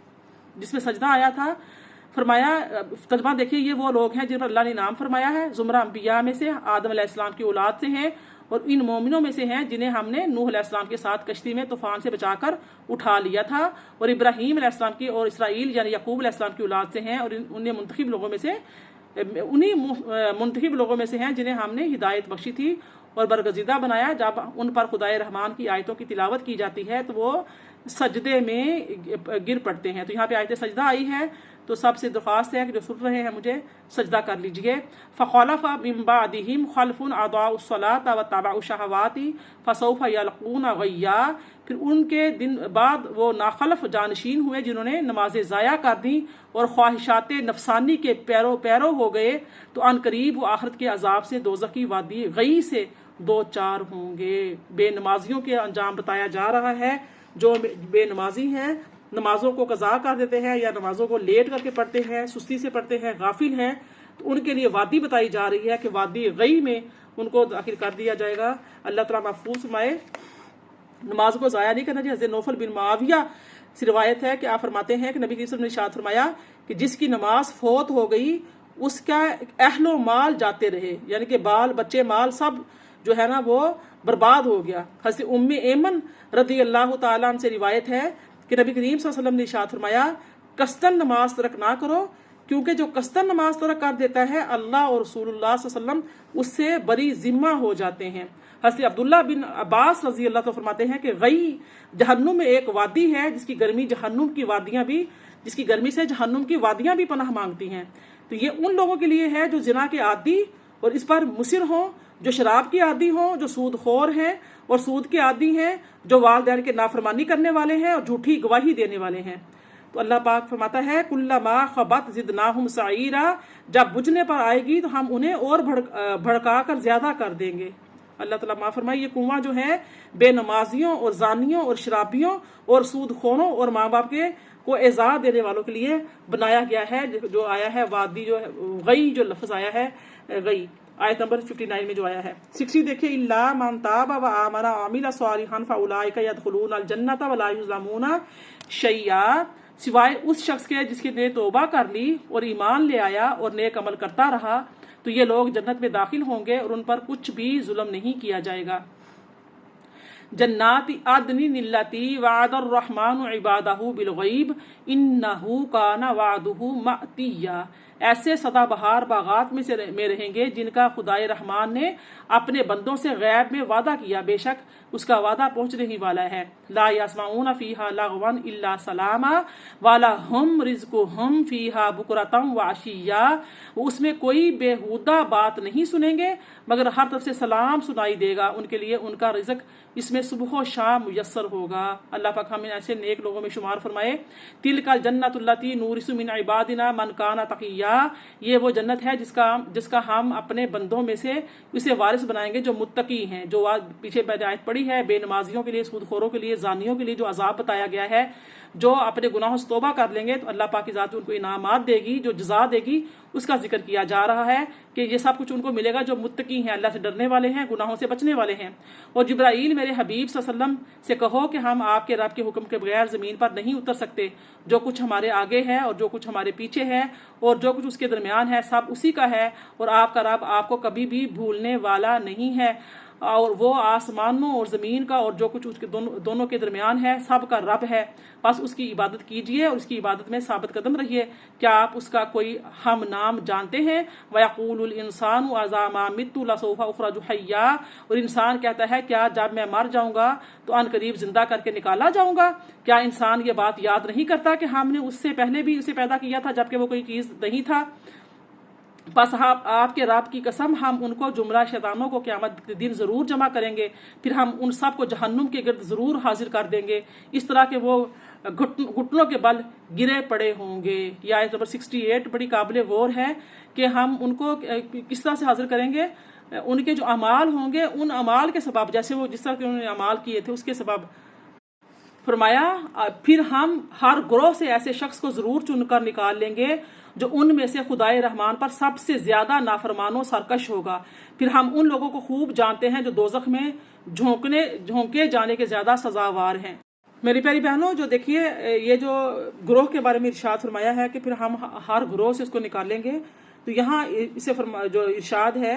جس میں سجدہ آیا تھا، فرمایا ترجمہ دیکھیے، یہ وہ لوگ ہیں جن پر اللہ نے انعام فرمایا ہے، زمرہ انبیاء میں سے آدم علیہ السلام کی اولاد سے ہیں، اور ان مومنوں میں سے ہیں جنہیں ہم نے نوح علیہ السلام کے ساتھ کشتی میں طوفان سے بچا کر اٹھا لیا تھا، اور ابراہیم علیہ السلام کی اور اسرائیل یعنی یعقوب علیہ السلام کی اولاد سے ہیں، اور انہیں منتخب لوگوں میں سے ہیں جنہیں ہم نے ہدایت بخشی تھی اور برگزیدہ بنایا۔ جب ان پر خدائے رحمان کی آیتوں کی تلاوت کی جاتی ہے تو وہ سجدے میں گر پڑتے ہیں۔ تو یہاں پہ آیت سجدہ آئی ہے، تو سب سے درخواست ہے کہ جو سن رہے ہیں مجھے سجدہ کر لیجئے۔ فخلف من بعدہم خلف اضاعوا الصلاۃ واتبعوا الشہوات فسوف یلقون غیا، پھر ان کے دن بعد وہ ناخلف جانشین ہوئے جنہوں نے نمازیں ضائع کر دیں اور خواہشات نفسانی کے پیرو ہو گئے، تو ان قریب وہ آخرت کے عذاب سے دوزخ کی وادی غی سے دو چار ہوں گے۔ بے نمازیوں کے انجام بتایا جا رہا ہے۔ جو بے نمازی ہیں، نمازوں کو قضا کر دیتے ہیں یا نمازوں کو لیٹ کر کے پڑھتے ہیں، سستی سے پڑھتے ہیں، غافل ہیں، تو ان کے لیے وادی بتائی جا رہی ہے کہ وادی غی میں ان کو داخل کر دیا جائے گا۔ اللہ تعالیٰ محفوظ فرمائے۔ نماز کو ضائع نہیں کرنا چاہیے۔ حضرت نوفل بن معاویہ سے روایت ہے کہ آپ فرماتے ہیں کہ نبی کریم صلی اللہ علیہ وسلم نے ارشاد فرمایا کہ جس کی نماز فوت ہو گئی اس کا اہل و مال جاتے رہے، یعنی کہ بال بچے مال سب جو ہے نا وہ برباد ہو گیا۔ حضرت ام ایمن رضی اللہ تعالیٰ عنہ سے روایت ہے کہ نبی کریم صلی اللہ علیہ وسلم نے ارشاد فرمایا قصداً نماز ترک نہ کرو، کیونکہ جو قصداً نماز ترک کر دیتا ہے اللہ اور رسول اللہ صلی اللہ علیہ وسلم اس سے بری ذمہ ہو جاتے ہیں۔ حضرت عبداللہ بن عباس رضی اللہ عنہ فرماتے ہیں کہ غی جہنم میں ایک وادی ہے جس کی گرمی سے جہنم کی وادیاں بھی پناہ مانگتی ہیں۔ تو یہ ان لوگوں کے لیے ہے جو زنا کے عادی اور اس پر مصر ہوں، جو شراب کے عادی ہوں، جو سود خور ہیں اور سود کے عادی ہیں، جو والدین کے نافرمانی کرنے والے ہیں اور جھوٹی گواہی دینے والے ہیں۔ تو اللہ پاک فرماتا ہے کلما خبت زدناہم سعیرا، جب بجھنے پر آئے گی تو ہم انہیں اور بھڑکا کر زیادہ کر دیں گے۔ اللہ تعالیٰ معاف فرمائے۔ یہ کنواں جو ہے بے نمازیوں اور زانیوں اور شرابیوں اور سود خوروں اور ماں باپ کے کو ایذا دینے والوں کے لیے بنایا گیا ہے، جو آیا ہے وادی جو ہے غی، جو لفظ آیا ہے غی آیت نمبر 59 میں جو آیا ہے۔ 60 دیکھیں الا من تاب وآمن وعمل صالحا فاولئک يدخلون الجنة ولا يظلمون شیئا، سوائے اس شخص کے جس نے توبہ کر لی اور ایمان لے آیا اور نیک عمل کرتا رہا، تو یہ لوگ جنت میں داخل ہوں گے اور ان پر کچھ بھی ظلم نہیں کیا جائے گا۔ جنات عدن التی وعد الرحمن عبادہ بالغیب انہ کان وعدہ مأتیا، ایسے سدا بہار باغات میں رہیں گے جن کا خدائے رحمان نے اپنے بندوں سے غیب میں وعدہ کیا، بے شک اس کا وعدہ پہنچنے ہی والا ہے۔ لا یسمعون فیہا لغوا الا سلاما ولہم رزقہم فیہا بکرۃ وعشیا، وہ اس میں کوئی بےہودہ بات نہیں سنیں گے مگر ہر طرف سے سلام سنائی دے گا، ان کے لیے ان کا رزق اس میں صبح و شام میسر ہوگا۔ اللہ پاک ہمیں ایسے نیک لوگوں میں شمار فرمائے۔ تلک الجنۃ التی نورث من عبادنا من کان تقیا، یہ وہ جنت ہے جس کا ہم اپنے بندوں میں سے اسے وارث بنائیں گے جو متقی ہیں۔ جو پیچھے آیت پڑھی ہے بے نمازیوں کے لیے، سود خوروں کے لیے، زانیوں کے لیے جو عذاب بتایا گیا ہے، جو اپنے گناہوں سے توبہ کر لیں گے تو اللہ پاک کی ذات ان کو انعامات دے گی، جو جزا دے گی، اس کا ذکر کیا جا رہا ہے کہ یہ سب کچھ ان کو ملے گا جو متقی ہیں، اللہ سے ڈرنے والے ہیں، گناہوں سے بچنے والے ہیں۔ اور جبرائیل میرے حبیب صلی اللہ علیہ وسلم سے کہو کہ ہم آپ کے رب کے حکم کے بغیر زمین پر نہیں اتر سکتے، جو کچھ ہمارے آگے ہے اور جو کچھ ہمارے پیچھے ہے اور جو کچھ اس کے درمیان ہے سب اسی کا ہے، اور آپ کا رب آپ کو کبھی بھی بھولنے والا نہیں ہے، اور وہ آسمانوں اور زمین کا اور جو کچھ اس کے دونوں کے درمیان ہے سب کا رب ہے، بس اس کی عبادت کیجئے اور اس کی عبادت میں ثابت قدم رہیے۔ کیا آپ اس کا کوئی ہم نام جانتے ہیں؟ وَيَقُولُ الْإِنسَانُ أَإِذَا مَا مِتُّ لَسَوْفَ أُخْرَجُ حَيًّا، اور انسان کہتا ہے کیا جب میں مر جاؤں گا تو ان قریب زندہ کر کے نکالا جاؤں گا؟ کیا انسان یہ بات یاد نہیں کرتا کہ ہم نے اس سے پہلے بھی اسے پیدا کیا تھا جبکہ وہ کوئی چیز نہیں تھا؟ بس آپ کے رب کی قسم ہم ان کو جملہ شیطانوں کو قیامت کے دن ضرور جمع کریں گے، پھر ہم ان سب کو جہنم کے گرد ضرور حاضر کر دیں گے، اس طرح کہ وہ گھٹنوں کے بل گرے پڑے ہوں گے۔ یہ آیت نمبر 68 بڑی قابل غور ہے کہ ہم ان کو کس طرح سے حاضر کریں گے۔ ان کے جو اعمال ہوں گے ان اعمال کے سبب، جیسے وہ جس طرح کے انہوں نے اعمال کیے تھے اس کے سبب، فرمایا پھر ہم ہر گروہ سے ایسے شخص کو ضرور چن کر نکال لیں گے جو ان میں سے خدائے رحمان پر سب سے زیادہ نافرمان و سرکش ہوگا، پھر ہم ان لوگوں کو خوب جانتے ہیں جو دوزخ میں جھونکے جانے کے زیادہ سزاوار ہیں۔ میری پیاری بہنوں، جو دیکھیے یہ جو گروہ کے بارے میں ارشاد فرمایا ہے کہ پھر ہم ہر گروہ سے اس کو نکالیں گے، تو یہاں اسے جو ارشاد ہے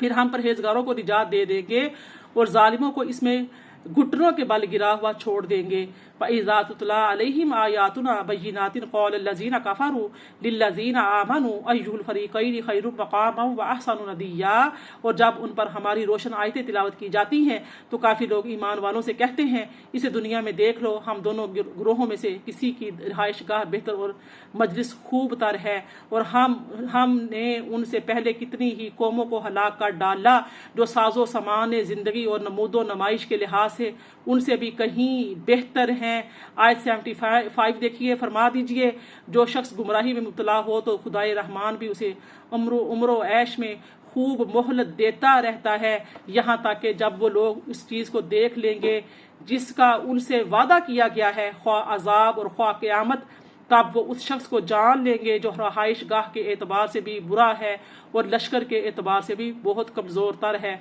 پھر ہم پرہیزگاروں کو نجات دے دیں گے اور ظالموں کو اس میں گھٹنوں کے بل گرا ہوا چھوڑ دیں گے۔ فَإِذَا تُتْلَىٰ عَلَيْهِمْ آيَاتُنَا بَيِّنَاتٍ قَالَ الَّذِينَ كَفَرُوا لِلَّذِينَ آمَنُوا أَيُّ الْفَرِيقَيْنِ خَيْرٌ مَّقَامًا وَأَحْسَنُ نَدِيًّا۔ اور جب ان پر ہماری روشن آیتیں تلاوت کی جاتی ہیں تو کافی لوگ ایمان والوں سے کہتے ہیں اسے دنیا میں دیکھ لو، ہم دونوں گروہوں میں سے کسی کی رہائش گاہ بہتر اور مجلس خوب تر ہے، اور ہم نے ان سے پہلے کتنی ہی قوموں کو ہلاک کر ڈالا جو ساز و سامان زندگی اور نمود و نمائش کے لحاظ سے ان سے بھی کہیں بہتر ہیں۔ آیت 75 دیکھیے، فرما دیجئے جو شخص گمراہی میں مبتلا ہو تو خدائے رحمان بھی اسے عمر و عیش میں خوب مہلت دیتا رہتا ہے، یہاں تک کہ جب وہ لوگ اس چیز کو دیکھ لیں گے جس کا ان سے وعدہ کیا گیا ہے، خواہ عذاب اور خواہ قیامت، تب وہ اس شخص کو جان لیں گے جو رہائش گاہ کے اعتبار سے بھی برا ہے اور لشکر کے اعتبار سے بھی بہت کمزور تر ہے۔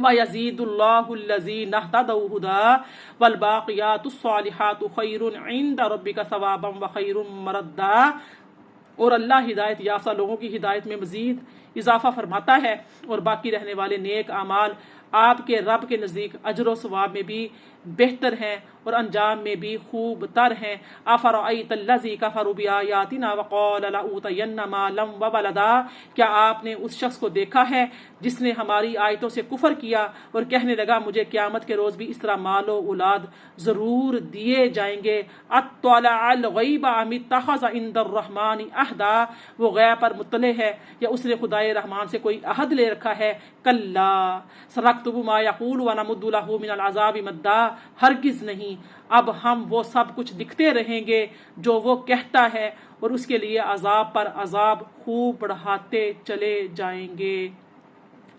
وَيَزِيدُ اللَّهُ الَّذِينَ اهْتَدَوْا هُدًى وَالْبَاقِيَاتُ الصَّالِحَاتُ خَيْرٌ عِندَ رَبِّكَ ثَوَابًا وَخَيْرٌ مَّرَدًّا۔ اور اللہ ہدایت یافتہ لوگوں کی ہدایت میں مزید اضافہ فرماتا ہے، اور باقی رہنے والے نیک اعمال آپ کے رب کے نزدیک اجر و ثواب میں بھی بہتر ہیں اور انجام میں بھی خوب تر ہیں۔ افرأیت الذی کفر بآیاتنا وقال لأوتین مالا وولدا۔ کیا آپ نے اس شخص کو دیکھا ہے جس نے ہماری آیتوں سے کفر کیا اور کہنے لگا مجھے قیامت کے روز بھی اس طرح مال و اولاد ضرور دیے جائیں گے۔ اطلع الغیب ام اتخذ عند الرحمن عہدا۔ وہ غیب پر مطلع ہے یا اس نے خدائے رحمان سے کوئی عہد لے رکھا ہے؟ کلا سنکتب ما یقول ونمد له من العذاب مدا۔ ہرگز نہیں، اب ہم وہ سب کچھ لکھتے رہیں گے جو وہ کہتا ہے، اور اس کے لیے عذاب پر عذاب خوب بڑھاتے چلے جائیں گے۔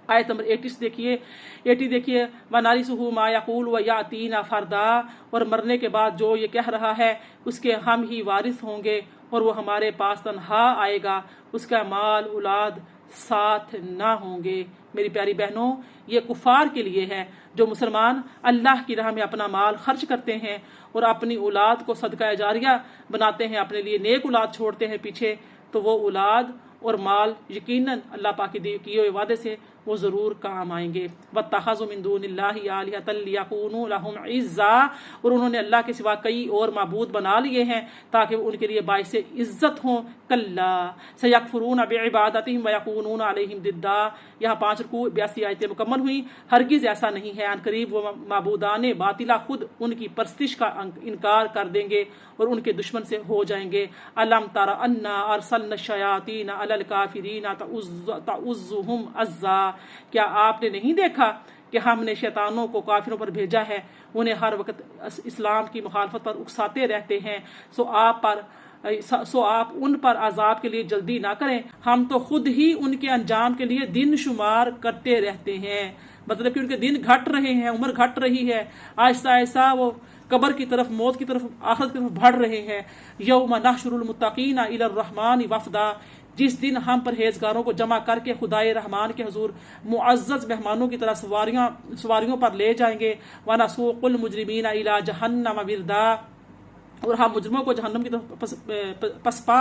آیت نمبر 80 دیکھیے، وَنَرِثُهُ مَا يَقُولُ وَيَأْتِينَا فَرْدًا۔ اور مرنے کے بعد جو یہ کہہ رہا ہے اس کے ہم ہی وارث ہوں گے، اور وہ ہمارے پاس تنہا آئے گا، اس کا مال اولاد ساتھ نہ ہوں گے۔ میری پیاری بہنوں، یہ کفار کے لیے ہے۔ جو مسلمان اللہ کی راہ میں اپنا مال خرچ کرتے ہیں اور اپنی اولاد کو صدقہ جاریہ بناتے ہیں، اپنے لیے نیک اولاد چھوڑتے ہیں پیچھے، تو وہ اولاد اور مال یقیناً اللہ پاک کے کیے ہوئے وعدے سے وہ ضرور کام آئیں گے۔ وَاتَّخَذُوا مِن دُونِ اللَّهِ آلِهَةً لِيَكُونُوا لَهُمْ عِزًّا۔ اور انہوں نے اللہ کے سوا کئی اور معبود بنا لیے ہیں تاکہ وہ ان کے لیے باعث عزت ہوں۔ کلا سَيَكْفُرُونَ بِعِبَادَتِهِمْ وَيَكُونُونَ عَلَيْهِمْ ضِدًّا۔ یہاں 5 رکوع 82 آیتیں مکمل ہوئیں۔ ہرگز ایسا نہیں ہے، ان قریب وہ معبودان باطلہ خود ان کی پرستش کا انکار کر دیں گے اور ان کے دشمن سے ہو جائیں گے۔ أَلَمْ تَرَ أَنَّا أَرْسَلْنَا الشَّيَاطِينَ عَلَى الْكَافِرِينَ تَعُزُّهُمْ عَزًّا۔ کیا آپ نے نہیں دیکھا کہ ہم نے شیطانوں کو کافروں پر بھیجا ہے، انہیں ہر وقت اسلام کی مخالفت پر اکساتے رہتے ہیں، سو آپ ان پر عذاب کے لیے جلدی نہ کریں، ہم تو خود ہی ان کے انجام کے لیے دن شمار کرتے رہتے ہیں۔ مطلب کہ ان کے دن گھٹ رہے ہیں، عمر گھٹ رہی ہے، آہستہ آہستہ وہ قبر کی طرف، موت کی طرف، آخرت کی طرف بڑھ رہے ہیں۔ یوم نحشر المتقین الی الرحمن وفدا۔ جس دن ہم پرہیزگاروں کو جمع کر کے خدائے رحمان کے حضور معزز مہمانوں کی طرح سواریوں پر لے جائیں گے۔ وَنَسُوقُ الْمُجْرِمِينَ إِلَى جَهَنَّمَ وِرْدًا۔ اور ہم مجرموں کو جہنم کی طرف پسپا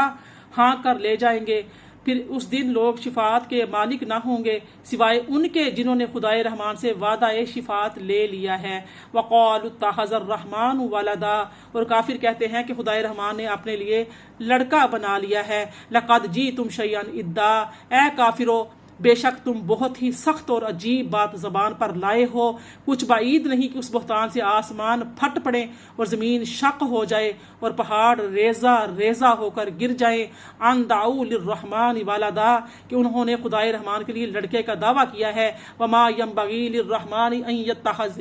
ہانک کر لے جائیں گے۔ پھر اس دن لوگ شفاعت کے مالک نہ ہوں گے سوائے ان کے جنہوں نے خدائے رحمان سے وعدہ شفاعت لے لیا ہے۔ وَقَالُوا اتَّخَذَ الرَّحْمَنُ وَلَدًا۔ اور کافر کہتے ہیں کہ خدائے رحمان نے اپنے لیے لڑکا بنا لیا ہے۔ لَقَدْ جِئْتُمْ شَيْئًا إِدًّا۔ اے کافرو، بے شک تم بہت ہی سخت اور عجیب بات زبان پر لائے ہو۔ کچھ بعید نہیں کہ اس بہتان سے آسمان پھٹ پڑے اور زمین شق ہو جائے اور پہاڑ ریزہ ریزہ ہو کر گر جائیں۔ ان دعوا للرحمن ولدا، کہ انہوں نے خدائے رحمان کے لیے لڑکے کا دعویٰ کیا ہے۔ وما ينبغي للرحمن ان يتخذ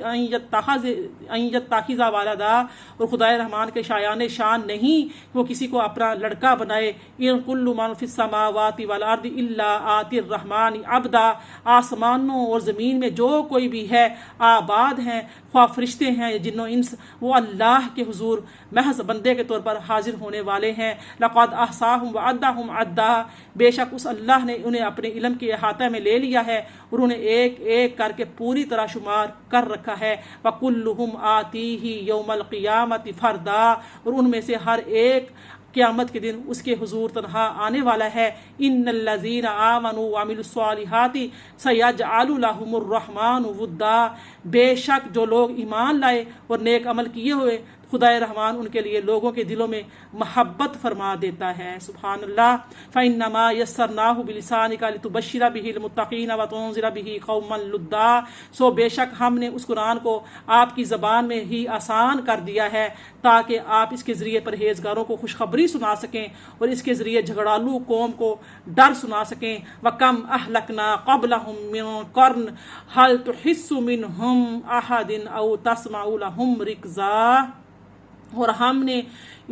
ولدا، اور خدائے رحمان کے شایان شان نہیں کہ وہ کسی کو اپنا لڑکا بنائے۔ ان كل من في السماوات والارض الا آتي الرحمن عبدا۔ آسمانوں اور زمین میں جو کوئی بھی ہے آباد ہیں، خواہ فرشتے ہیں یا جن و انس، وہ اللہ کے حضور محض بندے کے طور پر حاضر ہونے والے ہیں۔ لقد احصاهم وعدهم عدا۔ بے شک اس اللہ نے انہیں اپنے علم کے احاطے میں لے لیا ہے اور انہیں ایک ایک کر کے پوری طرح شمار کر رکھا ہے۔ وَكُلُّهُمْ آتِيهِ يَوْمَ الْقِيَامَةِ فَرْدًا۔ اور ان میں سے ہر ایک قیامت کے دن اس کے حضور تنہا آنے والا ہے۔ ان الذین آمنوا وعملوا الصالحات سیجعل لهم الرحمن ودا، بے شک جو لوگ ایمان لائے اور نیک عمل کیے ہوئے خدائے رحمان ان کے لیے لوگوں کے دلوں میں محبت فرما دیتا ہے۔ سبحان اللہ۔ فَإِنَّمَا يَسَّرْنَاهُ بِلِسَانِكَ لِتُبَشِّرَ بِهِ الْمُتَّقِينَ وَتُنذِرَ بِهِ قَوْمًا لُدًّا، سو بے شک ہم نے اس قرآن کو آپ کی زبان میں ہی آسان کر دیا ہے تاکہ آپ اس کے ذریعے پرہیزگاروں کو خوشخبری سنا سکیں اور اس کے ذریعے جھگڑالو قوم کو ڈر سنا سکیں۔ وَكَمْ أَهْلَكْنَا قَبْلَهُم مِّن قَرْنٍ هَلْ تُحِسُّ مِنْهُمْ أَحَدٍ أَوْ تَسْمَعُ لَهُمْ رِكْزًا، اور ہم نے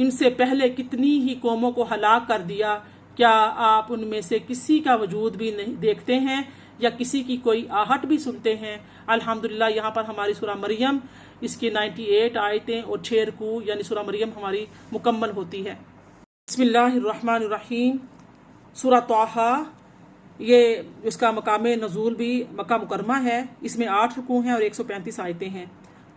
ان سے پہلے کتنی ہی قوموں کو ہلاک کر دیا، کیا آپ ان میں سے کسی کا وجود بھی نہیں دیکھتے ہیں یا کسی کی کوئی آہٹ بھی سنتے ہیں؟ الحمدللہ یہاں پر ہماری سورہ مریم اس کی 98 آیتیں اور 6 رکوع یعنی سورہ مریم ہماری مکمل ہوتی ہے۔ بسم اللہ الرحمن الرحیم۔ سورہ طٰہٰ، یہ اس کا مقام نزول بھی مکہ مکرمہ ہے، اس میں 8 رکوع ہیں اور 135 آیتیں ہیں۔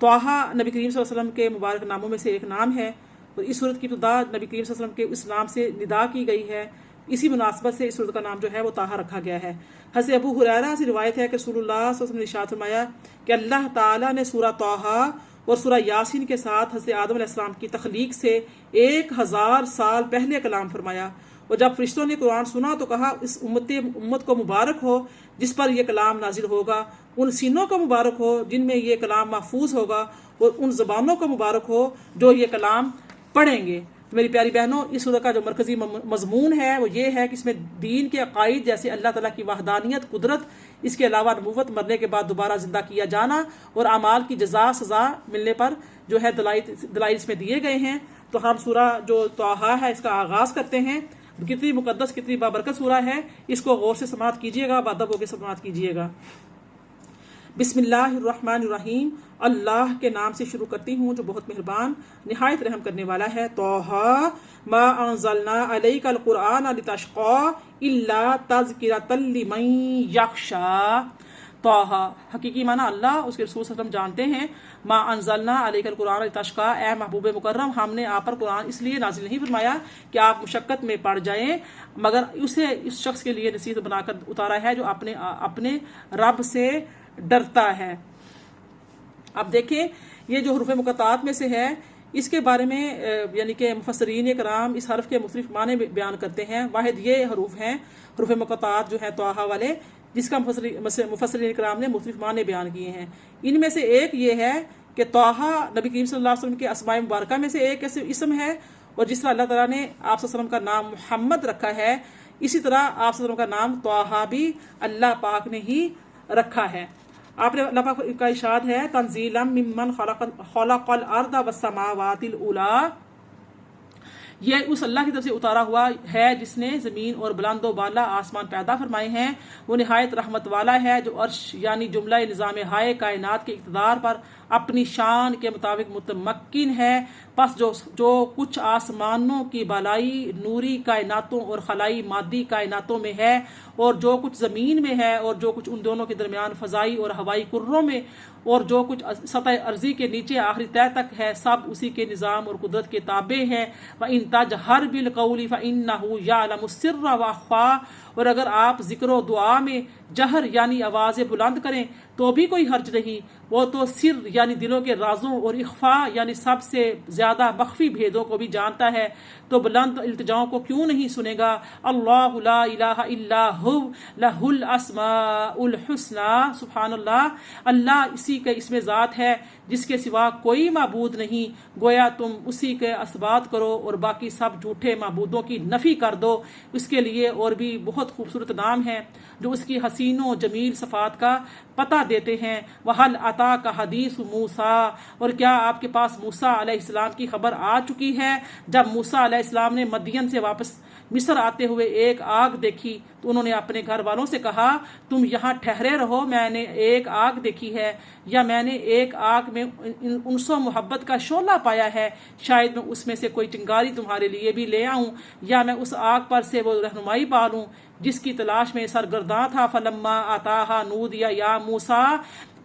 طٰہٰ نبی کریم صلی اللہ علیہ وسلم کے مبارک ناموں میں سے ایک نام ہے اور اس صورت کی ابتدا نبی کریم صلی اللہ علیہ وسلم کے اس نام سے ندا کی گئی ہے، اسی مناسبت سے اس صورت کا نام جو ہے وہ طٰہٰ رکھا گیا ہے۔ حضرت ابو ہریرہ سے روایت ہے کہ رسول اللہ صلی اللہ علیہ وسلم نے ارشاد فرمایا کہ اللہ تعالیٰ نے سورہ طٰہٰ اور سورہ یاسین کے ساتھ حضرت آدم علیہ السلام کی تخلیق سے 1000 سال پہلے کلام فرمایا، اور جب فرشتوں نے قرآن سنا تو کہا اس امت کو مبارک ہو جس پر یہ کلام نازل ہوگا، ان سینوں کو مبارک ہو جن میں یہ کلام محفوظ ہوگا، اور ان زبانوں کو مبارک ہو جو یہ کلام پڑھیں گے۔ میری پیاری بہنوں، اس سورہ کا جو مرکزی مضمون ہے وہ یہ ہے کہ اس میں دین کے عقائد جیسے اللہ تعالیٰ کی وحدانیت، قدرت، اس کے علاوہ نبوت، مرنے کے بعد دوبارہ زندہ کیا جانا اور اعمال کی جزا سزا ملنے پر جو ہے دلائل اس میں دیے گئے ہیں۔ تو ہم سورہ جو طٰہٰ ہے اس کا آغاز کرتے ہیں۔ کتنی مقدس کتنی بابرکت سورہ ہے، اس کو غور سے سماعت کیجیے گا، بادب ہو کے سماعت کیجیے گا۔ بسم اللہ الرحمن الرحیم، اللہ کے نام سے شروع کرتی ہوں جو بہت مہربان نہایت رحم کرنے والا ہے۔ طٰہٰ ما انزلنا علیک القرآن لتشقی الا تذکرۃ لمن یخشی۔ طٰہٰ حقیقی معنی اللہ اس کے رسول صلی اللہ علیہ وسلم جانتے ہیں۔ ما انزلنا علیک القرآن لتشقی، اے محبوب مکرم ہم نے آپ پر قرآن اس لیے نازل نہیں فرمایا کہ آپ مشقت میں پڑ جائیں، مگر اسے اس شخص کے لیے نصیحت بنا کر اتارا ہے جو اپنے رب سے ڈرتا ہے۔ اب دیکھیں یہ جو حروف مقطعات میں سے ہے اس کے بارے میں یعنی کہ مفسرین کرام اس حرف کے مختلف معنی بیان کرتے ہیں۔ واحد یہ حروف ہیں حروف مقطعات جو ہیں طٰہٰ والے، جس کا مفسرین کرام نے مختلف معنی بیان کیے ہیں۔ ان میں سے ایک یہ ہے کہ طٰہٰ نبی کریم صلی اللہ علیہ وسلم کے اسماء مبارکہ میں سے ایک اسم ہے، اور جس طرح اللہ تعالیٰ نے آپ صلی اللہ علیہ وسلم کا نام محمد رکھا ہے، اسی طرح آپ صلی اللہ علیہ وسلم کا نام طٰہٰ بھی اللہ پاک نے ہی رکھا ہے۔ آپ نے اللہ پاک کا ارشاد ہے تنزیلا ممن خلق الارض والسماوات العلی، یہ اس اللہ کی طرف سے اتارا ہوا ہے جس نے زمین اور بلند و بالا آسمان پیدا فرمائے ہیں۔ وہ نہایت رحمت والا ہے جو عرش یعنی جملہ نظام ہائے کائنات کے اقتدار پر اپنی شان کے مطابق متمکن ہے۔ پس جو کچھ آسمانوں کی بالائی نوری کائناتوں اور خلائی مادی کائناتوں میں ہے، اور جو کچھ زمین میں ہے، اور جو کچھ ان دونوں کے درمیان فضائی اور ہوائی کروں میں، اور جو کچھ سطح ارضی کے نیچے آخری تہ تک ہے، سب اسی کے نظام اور قدرت کے تابع ہے۔ وَإِن تَجْهَرْ بِالْقَوْلِ فَإِنَّهُ يَعْلَمُ السِّرَّ وَأَخْفَى، اور اگر آپ ذکر و دعا میں جہر یعنی آوازیں بلند کریں تو بھی کوئی حرج نہیں، وہ تو سر یعنی دلوں کے رازوں اور اخفا یعنی سب سے زیادہ مخفی بھیدوں کو بھی جانتا ہے، تو بلند التجاؤں کو کیوں نہیں سنے گا۔ اللہ لا الہ الا ہو لہ الاسماء الحسنی، سبحان اللہ، اللہ اسی کے اسم ذات ہے جس کے سوا کوئی معبود نہیں، گویا تم اسی کے اثبات کرو اور باقی سب جھوٹے معبودوں کی نفی کر دو۔ اس کے لیے اور بھی بہت خوبصورت نام ہیں جو اس کی حسین و جمیل صفات کا پتہ دیتے ہیں۔ وَهَلْ أَتَاكَ حَدِيثُ مُوسَىٰ، اور کیا آپ کے پاس موسیٰ علیہ السلام کی خبر آ چکی ہے؟ جب موسیٰ علیہ السلام نے مدین سے واپس مصر آتے ہوئے ایک آگ دیکھی تو انہوں نے اپنے گھر والوں سے کہا تم یہاں ٹھہرے رہو، میں نے ایک آگ دیکھی ہے، یا میں نے ایک آگ میں انس و محبت کا شعلہ پایا ہے، شاید میں اس میں سے کوئی چنگاری تمہارے لیے بھی لے آؤں، یا میں اس آگ پر سے وہ رہنمائی پا لوں جس کی تلاش میں سرگرداں تھا۔ فلما آتاہا نودیا یا موسیٰ،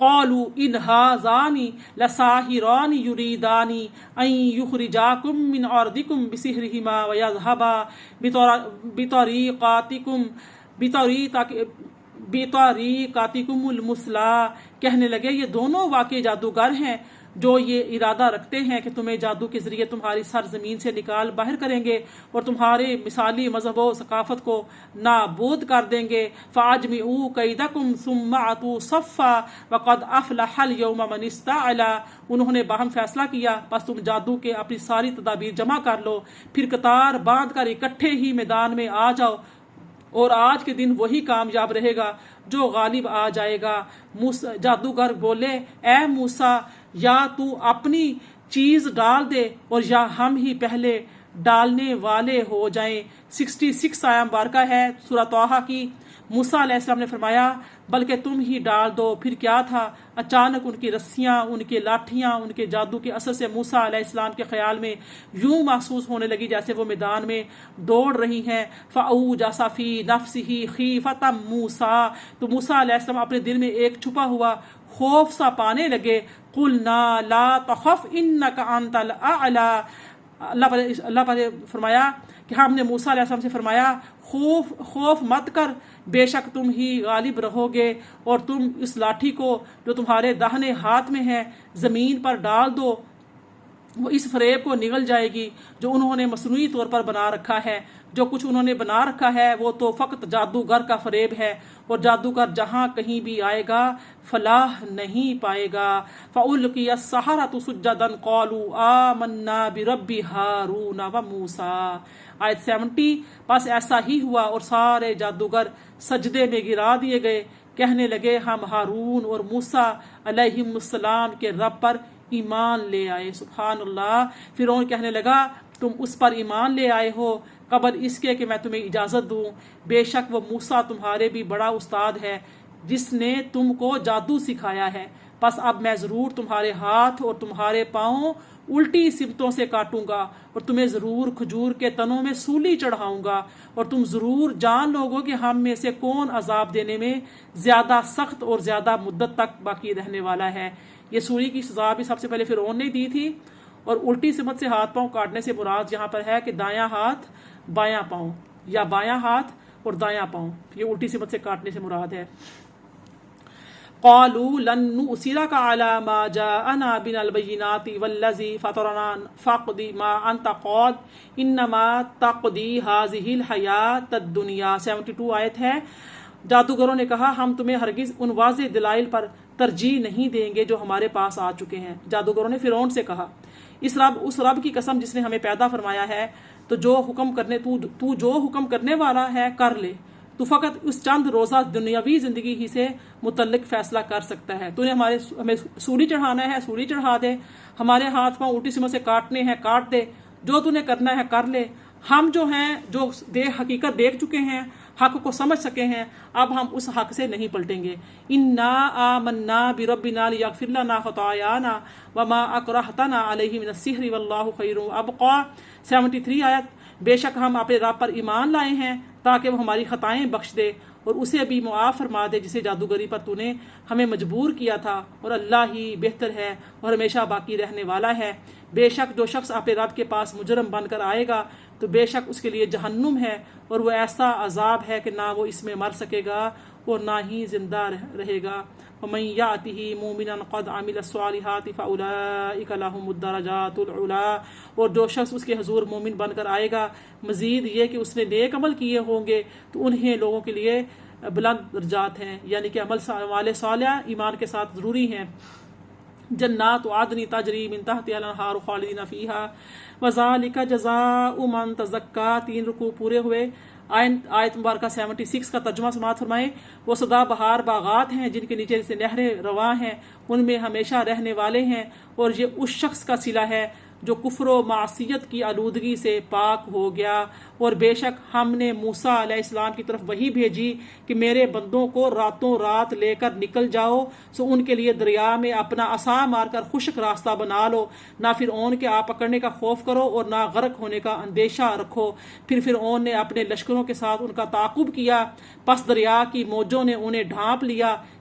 قالوا ان هذان لساحران يريدان ان يخرجاكم من ارضكم بسحرهما ويذهبا بطریقاتکم المثلی. کہنے لگے یہ دونوں واقعی جادوگر ہیں جو یہ ارادہ رکھتے ہیں کہ تمہیں جادو کے ذریعے تمہاری سرزمین سے نکال باہر کریں گے اور تمہارے مثالی مذہب و ثقافت کو نابود کر دیں گے. فاجمعوا کیدکم ثم اتوا صفا وقد افلح اليوم من استعلا. انہوں نے باہم فیصلہ کیا بس تم جادو کے اپنی ساری تدابیر جمع کر لو، پھر قطار باندھ کر اکٹھے ہی میدان میں آ جاؤ، اور آج کے دن وہی کامیاب رہے گا جو غالب آ جائے گا. جادوگر بولے اے موسیٰ یا تو اپنی چیز ڈال دے اور یا ہم ہی پہلے ڈالنے والے ہو جائیں. 66 آیہ مبارکہ ہے سورہ طٰہٰ کی. موسیٰ علیہ السلام نے فرمایا بلکہ تم ہی ڈال دو. پھر کیا تھا، اچانک ان کی رسیاں، ان کے لاٹھیاں، ان کے جادو کے اثر سے موسیٰ علیہ السلام کے خیال میں یوں محسوس ہونے لگی جیسے وہ میدان میں دوڑ رہی ہیں. فَأَوْجَسَ فِي نَفْسِهِ خِیفَةً مُوسیٰ. تو موسیٰ علیہ السلام اپنے دل میں ایک چھپا ہوا خوف سا پانے لگے. قُلْنَا لَا تَخَفْ إِنَّكَ أَنْتَ الْأَعْلَىٰ. اللہ پر فرمایا کہ ہم نے موسیٰ علیہ السلام سے فرمایا خوف مت کر، بے شک تم ہی غالب رہو گے، اور تم اس لاٹھی کو جو تمہارے داہنے ہاتھ میں ہے زمین پر ڈال دو، وہ اس فریب کو نگل جائے گی جو انہوں نے مصنوعی طور پر بنا رکھا ہے. جو کچھ انہوں نے بنا رکھا ہے وہ تو فقط جادوگر کا فریب ہے، اور جادوگر جہاں کہیں بھی آئے گا فلاح نہیں پائے گا. فَأُلْقِيَ السَّحَرَةُ سُجَّدًا قَالُوا آمَنَّا بِرَبِّ هَارُونَ وَمُوسَىٰ. آیت 70. بس ایسا ہی ہوا اور سارے جادوگر سجدے میں گرا دیے گئے، کہنے لگے ہم ہارون اور موسیٰ علیہم السلام کے رب پر ایمان لے آئے. سبحان اللہ. فرعون کہنے لگا تم اس پر ایمان لے آئے ہو قبل اس کے کہ میں تمہیں اجازت دوں. بے شک وہ موسیٰ تمہارے بھی بڑا استاد ہے جس نے تم کو جادو سکھایا ہے. بس اب میں ضرور تمہارے ہاتھ اور تمہارے پاؤں الٹی سمتوں سے کاٹوں گا، اور تمہیں ضرور کھجور کے تنوں میں سولی چڑھاؤں گا، اور تم ضرور جان لوگو کہ ہم میں سے کون عذاب دینے میں زیادہ سخت اور زیادہ مدت تک باقی رہنے والا ہے. یہ سولی کی سزا بھی سب سے پہلے فرعون نے دی تھی، اور الٹی سمت سے ہاتھ پاؤں کاٹنے سے مراد یہاں پر ہے کہ دایاں ہاتھ بایاں پاؤں، یا بایاں ہاتھ اور دایاں پاؤں، یہ الٹی سمت سے کاٹنے سے مراد ہے. قالوا لن نؤثرك على ما جاءنا من البينات والذي فطرنا فاقض ما انت قاض انما تقضي هذه الحياة الدنيا. 72 آیت ہے. جادوگروں نے کہا ہم تمہیں ہرگز ان واضح دلائل پر ترجیح نہیں دیں گے جو ہمارے پاس آ چکے ہیں. جادوگروں نے فرعون سے کہا اس رب کی قسم جس نے ہمیں پیدا فرمایا ہے تو جو حکم کرنے والا ہے کر لے. تو فقط اس چند روزہ دنیاوی زندگی ہی سے متعلق فیصلہ کر سکتا ہے. تو نے ہمیں سولی چڑھانا ہے سولی چڑھا دے، ہمارے ہاتھ پاؤں الٹی سمت سے کاٹنے ہیں کاٹ دے، جو تو نے کرنا ہے کر لے. ہم جو ہیں جو حقیقت دیکھ چکے ہیں، حق کو سمجھ سکے ہیں، اب ہم اس حق سے نہیں پلٹیں گے. انا آمنا بربنا لیغفر لنا خطایانا وما اکرہتنا علیہ من السحر واللہ خیر وابقی. 73 آیت. بے شک ہم اپنے رب پر ایمان لائے ہیں تاکہ وہ ہماری خطائیں بخش دے اور اسے بھی معاف فرما دے جسے جادوگری پر تو نے ہمیں مجبور کیا تھا، اور اللہ ہی بہتر ہے اور ہمیشہ باقی رہنے والا ہے. بے شک جو شخص اپنے رب کے پاس مجرم بن کر آئے گا تو بے شک اس کے لیے جہنم ہے، اور وہ ایسا عذاب ہے کہ نہ وہ اس میں مر سکے گا اور نہ ہی زندہ رہے گا. وَمَن يَأْتِهِ مُؤْمِنًا قَدْ عَمِلَ الصَّالِحَاتِ فَأُولَٰئِكَ لَهُمُ الدَّرَجَاتُ الْعُلَىٰ. اور جو شخص اس کے حضور مومن بن کر آئے گا مزید یہ کہ اس نے نیک عمل کیے ہوں گے تو انہیں لوگوں کے لیے بلند درجات ہیں، یعنی کہ عمل صالح ایمان کے ساتھ ضروری ہیں. جنات عدن تجری من تحتها الانہار خالدین فیہا وذالک جزاء من تزکا. 3 رکوع پورے ہوئے. آیت مبارکہ 76 کا ترجمہ سماعت فرمائیں. وہ سدا بہار باغات ہیں جن کے نیچے سے نہریں رواں ہیں، ان میں ہمیشہ رہنے والے ہیں، اور یہ اس شخص کا صلہ ہے جو کفر و معصیت کی آلودگی سے پاک ہو گیا. اور بے شک ہم نے موسیٰ علیہ السلام کی طرف وحی بھیجی کہ میرے بندوں کو راتوں رات لے کر نکل جاؤ، سو ان کے لیے دریا میں اپنا عصا مار کر خشک راستہ بنا لو. نہ فرعون کے آ پکڑنے کا خوف کرو اور نہ غرق ہونے کا اندیشہ رکھو. پھر فرعون نے اپنے لشکروں کے ساتھ ان کا تعاقب کیا، پس دریا کی موجوں نے انہیں ڈھانپ لیا.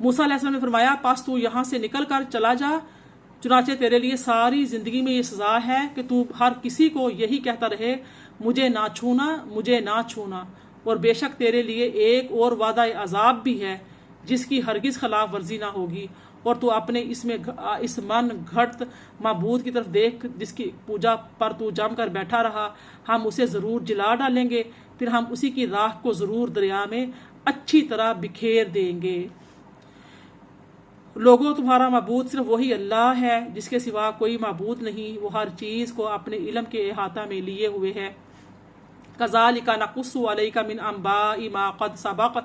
موسیٰ علیہ السلام نے فرمایا پس تو یہاں سے نکل کر چلا جا، چنانچہ تیرے لیے ساری زندگی میں یہ سزا ہے کہ تو ہر کسی کو یہی کہتا رہے مجھے نہ چھونا، مجھے نہ چھونا، اور بے شک تیرے لیے ایک اور وعدہ عذاب بھی ہے جس کی ہرگز خلاف ورزی نہ ہوگی، اور تو اپنے اس من گھڑت معبود کی طرف دیکھ جس کی پوجا پر تو جم کر بیٹھا رہا، ہم اسے ضرور جلا ڈالیں گے، پھر ہم اسی کی راکھ کو ضرور دریا میں اچھی طرح بکھیر دیں گے۔ لوگوں تمہارا معبود صرف وہی اللہ ہے جس کے سوا کوئی معبود نہیں، وہ ہر چیز کو اپنے علم کے احاطہ میں لیے ہوئے ہے۔ کذالک نقص علیک من انباء ما قد سبق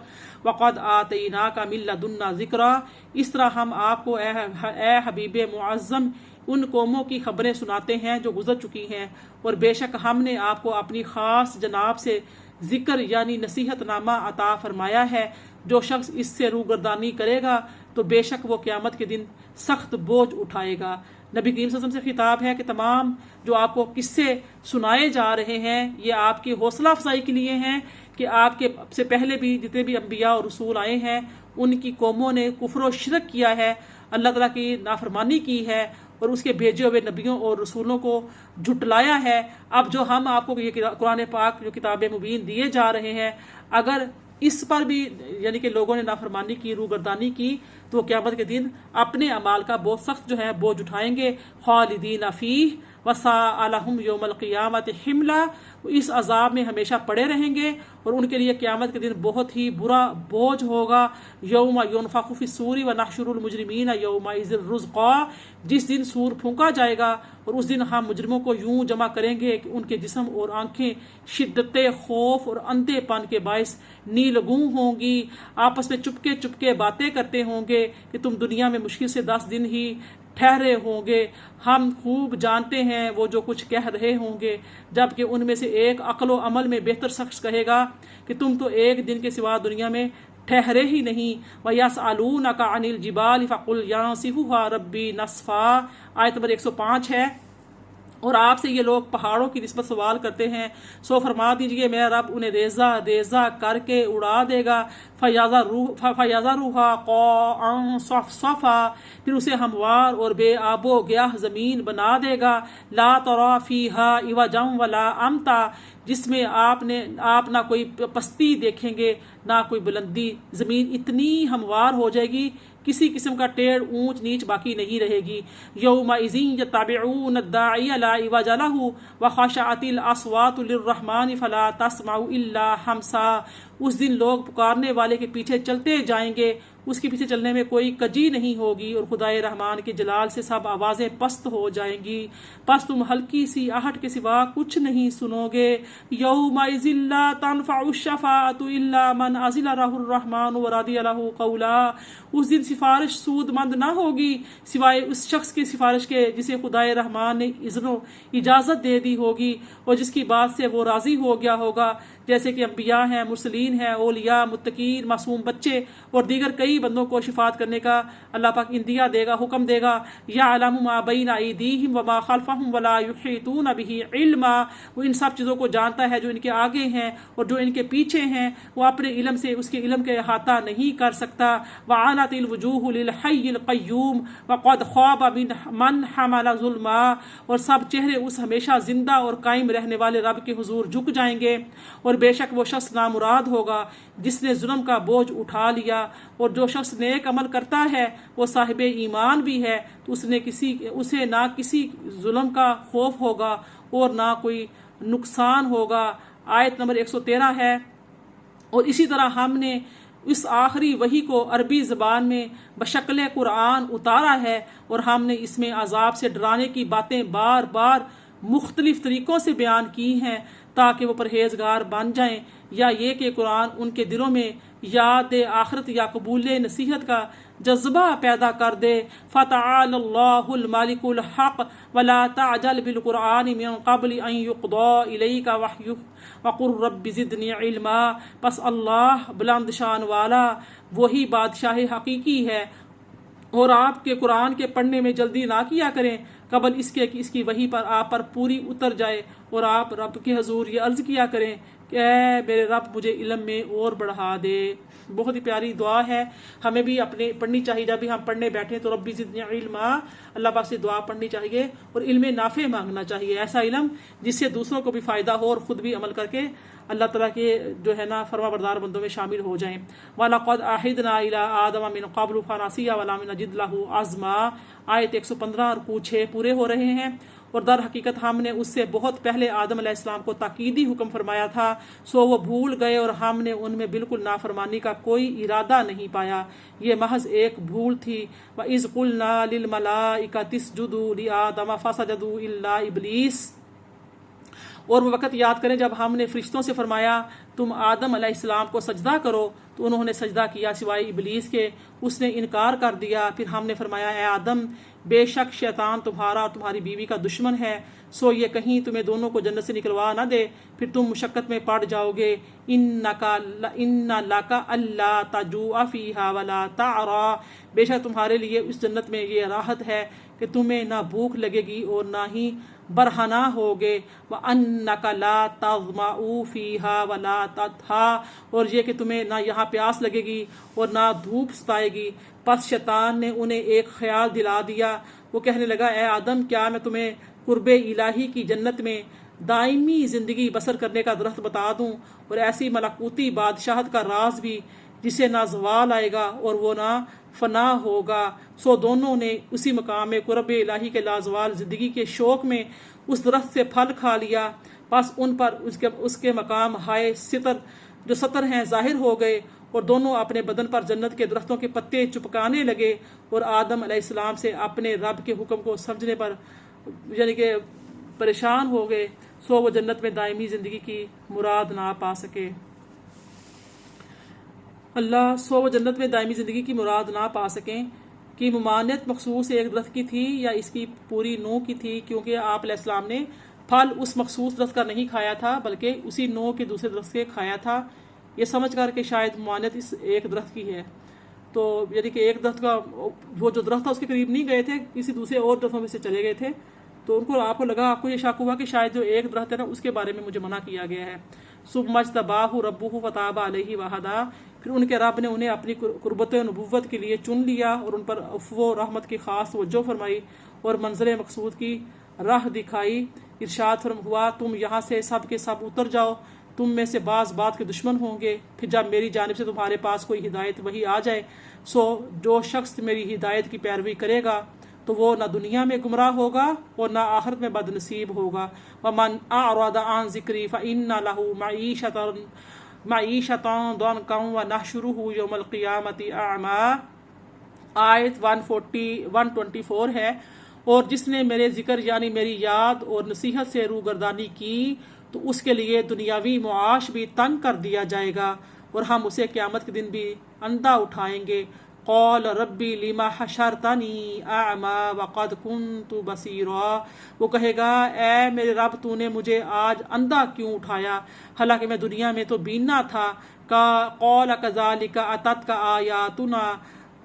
وقد آتیناک من لدنا ذکرا، اس طرح ہم آپ کو اے حبیب معظم ان قوموں کی خبریں سناتے ہیں جو گزر چکی ہیں، اور بے شک ہم نے آپ کو اپنی خاص جناب سے ذکر یعنی نصیحت نامہ عطا فرمایا ہے۔ جو شخص اس سے روگردانی کرے گا تو بے شک وہ قیامت کے دن سخت بوجھ اٹھائے گا۔ نبی کریم صلی اللہ علیہ وسلم سے خطاب ہے کہ تمام جو آپ کو قصے سنائے جا رہے ہیں یہ آپ کی حوصلہ افزائی کے لیے ہیں کہ آپ کے سے پہلے بھی جتنے بھی انبیاء اور رسول آئے ہیں ان کی قوموں نے کفر و شرک کیا ہے، اللہ تعالیٰ کی نافرمانی کی ہے اور اس کے بھیجے ہوئے نبیوں اور رسولوں کو جھٹلایا ہے۔ اب جو ہم آپ کو یہ قرآن پاک جو کتاب مبین دیے جا رہے ہیں، اگر اس پر بھی یعنی کہ لوگوں نے نافرمانی کی، روگردانی کی، تو وہ قیامت کے دن اپنے اعمال کا بہت سخت جو ہے بوجھ اٹھائیں گے۔ خالدین فیہ وساء لہم یوم القیامت حملا، اس عذاب میں ہمیشہ پڑے رہیں گے اور ان کے لیے قیامت کے دن بہت ہی برا بوجھ ہوگا۔ یوم ینفخ فی الصور ونحشر المجرمین یومئذ رزقا، جس دن سور پھونکا جائے گا اور اس دن ہم مجرموں کو یوں جمع کریں گے کہ ان کے جسم اور آنکھیں شدت خوف اور اندھے پن کے باعث نیلگوں ہوں گی، آپس میں چپکے چپکے باتیں کرتے ہوں گے کہ تم دنیا میں مشکل سے 10 دن ہی ٹھہرے ہوں گے، ہم خوب جانتے ہیں وہ جو کچھ کہہ رہے ہوں گے، جبکہ ان میں سے ایک عقل و عمل میں بہتر شخص کہے گا کہ تم تو ایک دن کے سوا دنیا میں ٹھہرے ہی نہیں۔ وَيَسْأَلُونَكَ عَنِ الْجِبَالِ فَقُلْ يَنسِفُهَا رَبِّي نَسْفًا، آیت نمبر 105 ہے۔ اور آپ سے یہ لوگ پہاڑوں کی نسبت سوال کرتے ہیں، سو فرما دیجئے میرا رب انہیں ریزہ ریزہ کر کے اڑا دے گا، فَيَذَرُهَا قَاعًا صَفْصَفًا، پھر اسے ہموار اور بے آب و گیاہ زمین بنا دے گا، لَا تَرَىٰ فِيهَا عِوَجًا وَلَا أَمْتًا، جس میں آپ نہ کوئی پستی دیکھیں گے نہ کوئی بلندی، زمین اتنی ہموار ہو جائے گی کسی قسم کا ٹیڑھ اونچ نیچ باقی نہیں رہے گی۔ یومئذ یتبعون الداعی لا عوج لہ وخشعت الاصوات للرحمن فلا تسمع الا ہمسا، اس دن لوگ پکارنے والے کے پیچھے چلتے جائیں گے، اس کے پیچھے چلنے میں کوئی کجی نہیں ہوگی، اور خدائے رحمان کے جلال سے سب آوازیں پست ہو جائیں گی، پس تم ہلکی سی آہٹ کے سوا کچھ نہیں سنو گے۔ یومئذ لا تنفع الشفاعۃ الا من اذن لہ الرحمن ورضی لہ قولا، اس دن سفارش سود مند نہ ہوگی سوائے اس شخص کی سفارش کے جسے خدائے رحمان نے اذن و اجازت دے دی ہوگی اور جس کی بات سے وہ راضی ہو گیا ہوگا، جیسے کہ انبیاء ہیں، مرسلین ہیں، اولیاء، متقین، معصوم بچے اور دیگر کئی بندوں کو شفاعت کرنے کا اللہ پاک اندیا دے گا، حکم دے گا۔ یعلم ما بین ایدیہم وما خلفہم ولا یحیطون بہ علما، وہ ان سب چیزوں کو جانتا ہے جو ان کے آگے ہیں اور جو ان کے پیچھے ہیں، وہ اپنے علم سے اس کے علم کا احاطہ نہیں کر سکتا۔ وعنت الوجوہ للحی القیوم وقد خواب من حمل ظلما، اور سب چہرے اس ہمیشہ زندہ اور قائم رہنے والے رب کے حضور جھک جائیں گے، اور بے شک وہ شخص نامراد ہوگا جس نے ظلم کا بوجھ اٹھا لیا، اور جو شخص نیک عمل کرتا ہے وہ صاحب ایمان بھی ہے، تو اسے نہ کسی ظلم کا خوف ہوگا اور نہ کوئی نقصان ہوگا۔ آیت نمبر 113 ہے۔ اور اسی طرح ہم نے اس آخری وحی کو عربی زبان میں بشکل قرآن اتارا ہے، اور ہم نے اس میں عذاب سے ڈرانے کی باتیں بار بار مختلف طریقوں سے بیان کی ہیں تاکہ وہ پرہیزگار بن جائیں، یا یہ کہ قرآن ان کے دلوں میں یاد آخرت یا قبول نصیحت کا جذبہ پیدا کر دے۔ فتعال اللہ المالک الحق ولا تعجل بالقرآن من قبل ان یقضى الیک وحیہ وقل رب زدنی علما، پس اللہ بلند شان والا وہی بادشاہ حقیقی ہے، اور آپ کے قرآن کے پڑھنے میں جلدی نہ کیا کریں قبل اس کے کہ اس کی وحی پر آپ پر پوری اتر جائے، اور آپ رب کے حضور یہ عرض کیا کریں کہ اے میرے رب مجھے علم میں اور بڑھا دے۔ بہت ہی پیاری دعا ہے، ہمیں بھی اپنے پڑھنی چاہیے۔ جب بھی ہم پڑھنے بیٹھیں تو ربی زدنی علما، اللہ پاک سے دعا پڑھنی چاہیے اور علم نافع مانگنا چاہیے، ایسا علم جس سے دوسروں کو بھی فائدہ ہو اور خود بھی عمل کر کے اللہ تعالیٰ کے جو ہے نا فرما بردار بندوں میں شامل ہو جائیں۔ وَلَقَدْ عَهِدْنَا إِلَىٰ آدَمَ مِن قَبْلُ فَنَسِيَ وَلَمْ نَجِدْ لَهُ عَزْمًا، آیت 115 اور کچھ 6 پورے ہو رہے ہیں۔ اور در حقیقت ہم نے اس سے بہت پہلے آدم علیہ السلام کو تاکیدی حکم فرمایا تھا، سو وہ بھول گئے اور ہم نے ان میں بالکل نافرمانی کا کوئی ارادہ نہیں پایا، یہ محض ایک بھول تھی۔ وَإِذْ قُلْنَا لِلْمَلَائِكَةِ اسْجُدُوا لِآدَمَ فَسَجَدُوا إِلَّا إِبْلِيسَ، اور وہ وقت یاد کریں جب ہم نے فرشتوں سے فرمایا تم آدم علیہ السلام کو سجدہ کرو تو انہوں نے سجدہ کیا سوائے ابلیس کے، اس نے انکار کر دیا۔ پھر ہم نے فرمایا اے آدم بے شک شیطان تمہارا اور تمہاری بیوی کا دشمن ہے، سو یہ کہیں تمہیں دونوں کو جنت سے نکلوا نہ دے، پھر تم مشقت میں پڑ جاؤ گے۔ ان لک الا تجوع فیہا ولا تعری، بے شک تمہارے لیے اس جنت میں یہ راحت ہے کہ تمہیں نہ بھوک لگے گی اور نہ ہی برہنہ ہوگے۔ وَأَنَّكَ لَا تَظْمَأُ فِيهَا وَلَا تَضْحَىٰ، اور یہ کہ تمہیں نہ یہاں پیاس لگے گی اور نہ دھوپ ستائے گی۔ پس شیطان نے انہیں ایک خیال دلا دیا، وہ کہنے لگا اے آدم کیا میں تمہیں قرب الہی کی جنت میں دائمی زندگی بسر کرنے کا درخت بتا دوں اور ایسی ملکوتی بادشاہت کا راز بھی جسے نہ زوال آئے گا اور وہ نہ فنا ہوگا۔ سو دونوں نے اسی مقام میں قرب الہی کے لازوال زندگی کے شوق میں اس درخت سے پھل کھا لیا، بس ان پر اس کے مقام ہائے ستر ہیں ظاہر ہو گئے اور دونوں اپنے بدن پر جنت کے درختوں کے پتے چپکانے لگے اور آدم علیہ السلام سے اپنے رب کے حکم کو سمجھنے پر یعنی کہ پریشان ہو گئے، سو وہ جنت میں دائمی زندگی کی مراد نہ پا سکے۔ سو وہ جنت میں دائمی زندگی کی مراد نہ پا سکیں کہ ممانعت مخصوص ایک درخت کی تھی یا اس کی پوری نوع کی تھی، کیونکہ آپ علیہ السلام نے پھل اس مخصوص درخت کا نہیں کھایا تھا بلکہ اسی نوع کے دوسرے درخت سے کھایا تھا، یہ سمجھ کر کہ شاید ممانعت اس ایک درخت کی ہے۔ تو یعنی کہ ایک درخت کا وہ جو درخت تھا اس کے قریب نہیں گئے تھے، کسی دوسرے اور درختوں میں سے چلے گئے تھے، تو آپ کو یہ شک ہوا کہ شاید جو ایک درخت ہے نا اس کے بارے میں مجھے منع کیا گیا ہے۔ ثم اجتباہ ربہ فتاب علیہ وہدیٰ، پھر ان کے رب نے انہیں اپنی قربت نبوت کے لیے چن لیا اور ان پر عفو و رحمت کی خاص توجہ فرمائی اور منظر مقصود کی راہ دکھائی۔ ارشاد ہوا تم یہاں سے سب کے سب اتر جاؤ، تم میں سے بعض بات کے دشمن ہوں گے، پھر جب میری جانب سے تمہارے پاس کوئی ہدایت وہی آ جائے، سو جو شخص میری ہدایت کی پیروی کرے گا تو وہ نہ دنیا میں گمراہ ہوگا اور نہ آخرت میں بد نصیب ہوگا۔ وَمَنْ أَعْرَضَ عَنْ ذِكْرِي فَإِنَّ لَهُ مَعِيشَةً ضَنْكًا وَنَحْشُرُهُ يَوْمَ الْقِيَامَةِ أَعْمَىٰ، آیت 124 ہے۔ اور جس نے میرے ذکر یعنی میری یاد اور نصیحت سے روگردانی کی تو اس کے لیے دنیاوی معاش بھی تنگ کر دیا جائے گا اور ہم اسے قیامت کے دن بھی اندھا اٹھائیں گے۔ قال ربی لما حشرتنی اعمی وقد کنت بصیرا، وہ کہے گا اے میرے رب تو نے مجھے آج اندھا کیوں اٹھایا حالانکہ میں دنیا میں تو بینا تھا۔ قال کذالک اتتک آیاتنا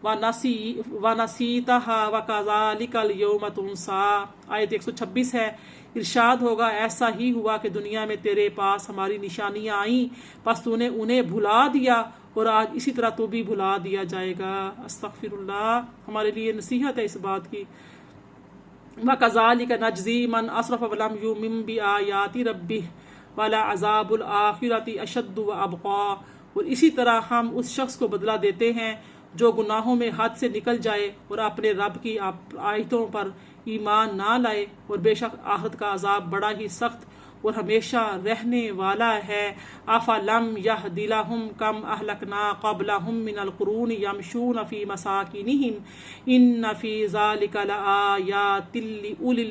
ونسیتها وکذالک اليوم تنسی، آیت 126 ہے۔ ارشاد ہوگا ایسا ہی ہوا کہ دنیا میں تیرے پاس ہماری نشانیاں آئیں پس تو نے انہیں بھلا دیا اور آج اسی طرح تو بھی بھلا دیا جائے گا۔ استغفر اللہ، ہمارے لیے نصیحت ہے اس بات کی۔ وَكَذَلِكَ نَجْزِي مَنْ أَسْرَفَ وَلَمْ يُؤْمِنْ بِآيَاتِ رَبِّهِ وَلَعَذَابُ الْآخِرَةِ أَشَدُّ وَأَبْقَىٰ، اور اسی طرح ہم اس شخص کو بدلہ دیتے ہیں جو گناہوں میں حد سے نکل جائے اور اپنے رب کی آیتوں پر ایمان نہ لائے، اور بے شک آخرت کا عذاب بڑا ہی سخت اور ہمیشہ رہنے والا ہے۔ افلم یہد لہم کم اہلکنا قبلہم من القرون یمشون فی مساکنہم ان فی ذلک لآیات لأولی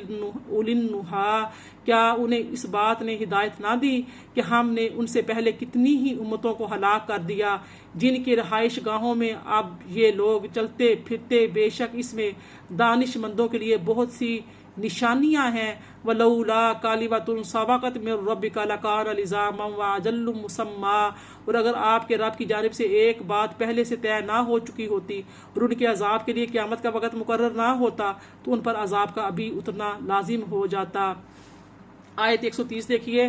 النہی، کیا انہیں اس بات نے ہدایت نہ دی کہ ہم نے ان سے پہلے کتنی ہی امتوں کو ہلاک کر دیا جن کی رہائش گاہوں میں اب یہ لوگ چلتے پھرتے، بے شک اس میں دانش مندوں کے لیے بہت سی نشانیاں ہیں۔ ولولا کلمۃ سبقت من ربک لکان لزاما واجل مسمی، اور اگر آپ کے رب کی جانب سے ایک بات پہلے سے طے نہ ہو چکی ہوتی اور ان کے عذاب کے لیے قیامت کا وقت مقرر نہ ہوتا تو ان پر عذاب کا ابھی اترنا لازم ہو جاتا۔ آیت 130 دیکھیے،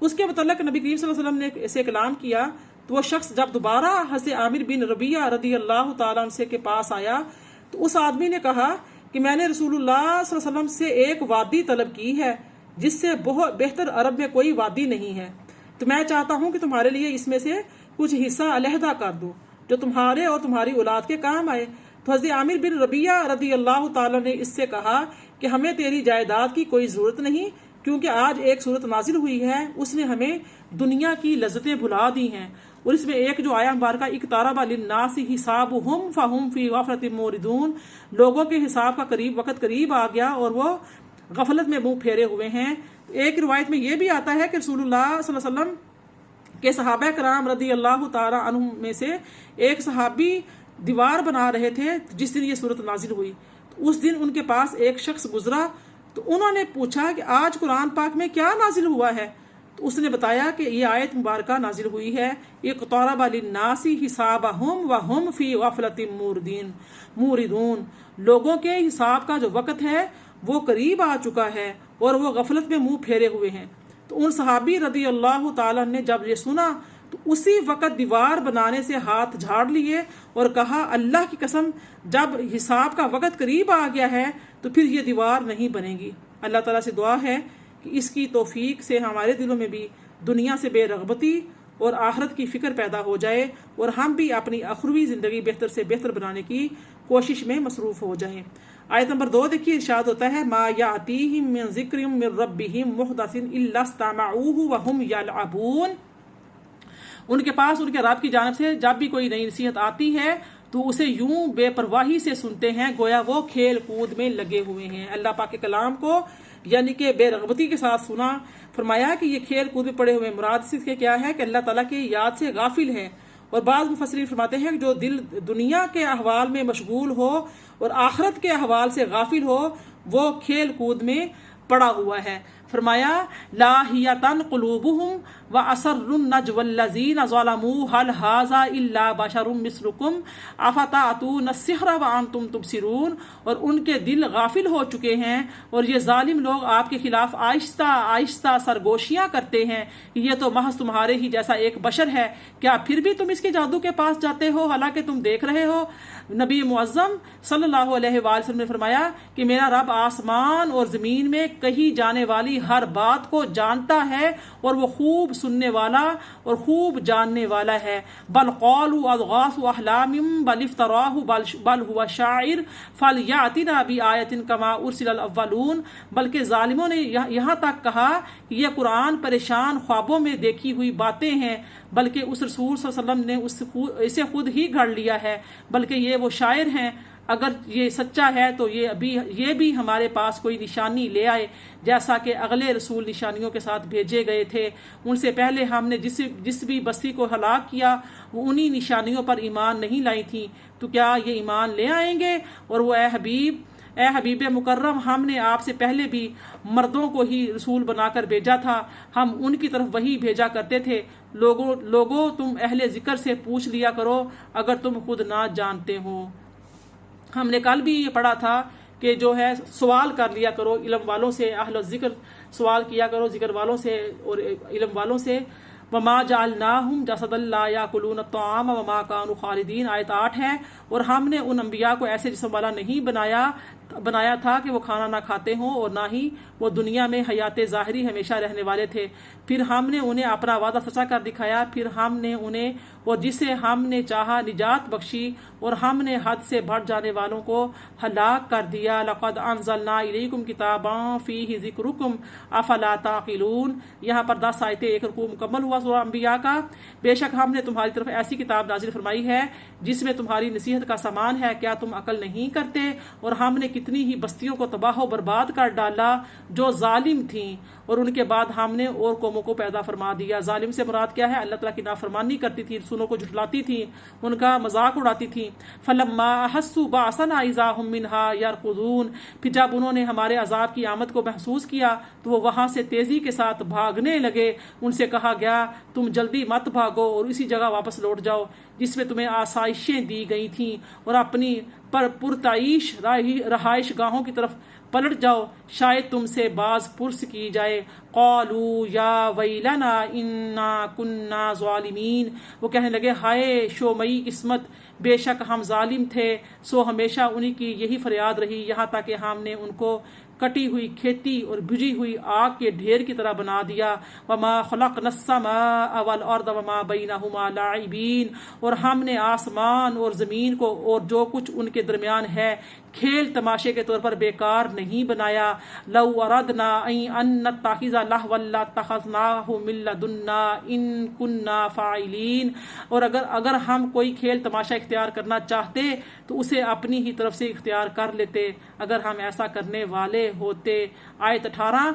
اس کے متعلق نبی کریم صلی اللہ علیہ وسلم نے اسے کلام کیا تو وہ شخص جب دوبارہ حضرت عامر بن ربیعہ رضی اللہ تعالیٰ عنہ کے پاس آیا تو اس آدمی نے کہا کہ میں نے رسول اللہ صلی اللہ علیہ وسلم سے ایک وادی طلب کی ہے جس سے بہت بہتر عرب میں کوئی وادی نہیں ہے، تو میں چاہتا ہوں کہ تمہارے لیے اس میں سے کچھ حصہ علیحدہ کر دوں جو تمہارے اور تمہاری اولاد کے کام آئے۔ تو حضرت عامر بن ربیعہ رضی اللہ تعالیٰ نے اس سے کہا کہ ہمیں تیری جائیداد کی کوئی ضرورت نہیں، کیونکہ آج ایک صورت نازل ہوئی ہے، اس نے ہمیں دنیا کی لذتیں بھلا دی ہیں، اور اس میں ایک جو آیا مبارکہ اقترب للناس حسابهم فهم فی غفلۃ موردون، لوگوں کے حساب کا وقت قریب آ گیا اور وہ غفلت میں منہ پھیرے ہوئے ہیں۔ ایک روایت میں یہ بھی آتا ہے کہ رسول اللہ صلی اللہ علیہ وسلم کے صحابہ کرام رضی اللہ تعالی عنہم میں سے ایک صحابی دیوار بنا رہے تھے جس دن یہ صورت نازل ہوئی، تو اس دن ان کے پاس ایک شخص گزرا تو انہوں نے پوچھا کہ آج قرآن پاک میں کیا نازل ہوا ہے، تو اس نے بتایا کہ یہ آیت مبارکہ نازل ہوئی ہے اقترب للناس حسابهم وهم فی غفلۃ موردون، لوگوں کے حساب کا جو وقت ہے وہ قریب آ چکا ہے اور وہ غفلت میں منہ پھیرے ہوئے ہیں۔ تو ان صحابی رضی اللہ تعالیٰ نے جب یہ سنا تو اسی وقت دیوار بنانے سے ہاتھ جھاڑ لیے اور کہا اللہ کی قسم جب حساب کا وقت قریب آ گیا ہے تو پھر یہ دیوار نہیں بنے گی۔ اللہ تعالیٰ سے دعا ہے کہ اس کی توفیق سے ہمارے دلوں میں بھی دنیا سے بے رغبتی اور آخرت کی فکر پیدا ہو جائے اور ہم بھی اپنی اخروی زندگی بہتر سے بہتر بنانے کی کوشش میں مصروف ہو جائیں۔ آیت نمبر 2 دیکھیے، ارشاد ہوتا ہے ما یاتیہم من ذکر من ربہم محدث الا استمعوہ وہم یلعبون، ان کے پاس ان کے رب کی جانب سے جب بھی کوئی نئی نصیحت آتی ہے تو اسے یوں بے پرواہی سے سنتے ہیں گویا وہ کھیل کود میں لگے ہوئے ہیں۔ اللہ پاک کے کلام کو یعنی کہ بے رغبتی کے ساتھ سنا، فرمایا کہ یہ کھیل کود میں پڑے ہوئے مراد اس کے کیا ہے کہ اللہ تعالیٰ کی یاد سے غافل ہے۔ اور بعض مفسرین فرماتے ہیں کہ جو دل دنیا کے احوال میں مشغول ہو اور آخرت کے احوال سے غافل ہو وہ کھیل کود میں پڑا ہوا ہے۔ فرمایا لاہیتن قلوبہم واسر النجوى الذین ظلموا هل ھذا الا بشر مثلکم افتأتون السحر وانتم تبصرون، اور ان کے دل غافل ہو چکے ہیں اور یہ ظالم لوگ آپ کے خلاف آہستہ آہستہ سرگوشیاں کرتے ہیں کہ یہ تو محض تمہارے ہی جیسا ایک بشر ہے، کیا پھر بھی تم اس کے جادو کے پاس جاتے ہو حالانکہ تم دیکھ رہے ہو۔ نبی معظم صلی اللہ علیہ وآلہ وسلم نے فرمایا کہ میرا رب آسمان اور زمین میں کہی جانے والی ہر بات کو جانتا ہے اور وہ خوب سننے والا اور خوب جاننے والا ہے۔ بل قالوا اضغاث احلام بل افتراہ بل هو شاعر فلیأتنا بآیۃ کما ارسل الاولون، بلکہ ظالموں نے یہاں تک کہا کہ یہ قرآن پریشان خوابوں میں دیکھی ہوئی باتیں ہیں، بلکہ اس رسول صلی اللہ علیہ وسلم نے اسے خود ہی گھڑ لیا ہے، بلکہ یہ وہ شاعر ہیں۔ اگر یہ سچا ہے تو یہ بھی ہمارے پاس کوئی نشانی لے آئے، جیسا کہ اگلے رسول نشانیوں کے ساتھ بھیجے گئے تھے، ان سے پہلے ہم نے جس بھی بستی کو ہلاک کیا وہ انہی نشانیوں پر ایمان نہیں لائی تھی، تو کیا یہ ایمان لے آئیں گے؟ اور وہ اے حبیب مکرم، ہم نے آپ سے پہلے بھی مردوں کو ہی رسول بنا کر بھیجا تھا، ہم ان کی طرف وہی بھیجا کرتے تھے۔ لوگوں تم اہل ذکر سے پوچھ لیا کرو اگر تم خود نہ جانتے ہو۔ ہم نے کل بھی یہ پڑھا تھا کہ جو ہے سوال کر لیا کرو علم والوں سے، اہل ذکر سوال کیا کرو ذکر والوں سے اور علم والوں سے۔ وما جعلناہم جسدا لا یاکلون الطعام وما کانوا خالدین، آیت 8 ہے، اور ہم نے ان انبیاء کو ایسے جسم والا نہیں بنایا تھا کہ وہ کھانا نہ کھاتے ہوں اور نہ ہی وہ دنیا میں حیات ظاہری ہمیشہ رہنے والے تھے۔ پھر ہم نے انہیں اپنا وعدہ سچا کر دکھایا، پھر ہم نے انہیں اور جسے ہم نے چاہا نجات بخشی، اور ہم نے حد سے بڑھ جانے والوں کو ہلاک کر دیا۔ لقد انزلنا الیکم کتابا فیہ ذکرکم افلا تعقلون، یہاں پر 10 آیتیں، ایک رکوع مکمل ہوا سورہ انبیاء کا۔ بے شک ہم نے تمہاری طرف ایسی کتاب نازل فرمائی ہے جس میں تمہاری نصیحت کا سامان ہے، کیا تم عقل نہیں کرتے؟ اور ہم نے کتنی ہی بستیوں کو تباہ و برباد کر ڈالا جو ظالم تھیں، اور ان کے بعد ہم نے اور قوموں کو پیدا فرما دیا۔ ظالم سے مراد کیا ہے؟ اللہ تعالیٰ کی نافرمانی کرتی تھی، رسولوں کو جھٹلاتی تھی، ان کا مذاق اڑاتی تھی۔ فلما احسوا باسنا اذا هم منها يركضون، پھر جب انہوں نے ہمارے عذاب کی آمد کو محسوس کیا تو وہ وہاں سے تیزی کے ساتھ بھاگنے لگے۔ ان سے کہا گیا تم جلدی مت بھاگو اور اسی جگہ واپس لوٹ جاؤ جس میں تمہیں آسائشیں دی گئی تھیں، اور اپنی پرتعیش رہائش گاہوں کی طرف پلٹ جاؤ، شاید تم سے باز پرس کی جائے۔ قالوا یا ویلنا انا کنا ظالمین، وہ کہنے لگے ہائے شومئی قسمت، بے شک ہم ظالم تھے۔ سو ہمیشہ انہی کی یہی فریاد رہی، یہاں تک کہ ہم نے ان کو کٹی ہوئی کھیتی اور بجھی ہوئی آگ کے ڈھیر کی طرح بنا دیا۔ وما خلقنا السماء والارض وما بینہما لاعبین، اور ہم نے آسمان اور زمین کو اور جو کچھ ان کے درمیان ہے کھیل تماشے کے طور پر بیکار نہیں بنایا۔ لو اردنا ان نتخذ لہوا لاتخذناہ من لدنا ان کنا فاعلین، اور اگر ہم کوئی کھیل تماشا اختیار کرنا چاہتے تو اسے اپنی ہی طرف سے اختیار کر لیتے اگر ہم ایسا کرنے والے ہوتے۔ آیت 18،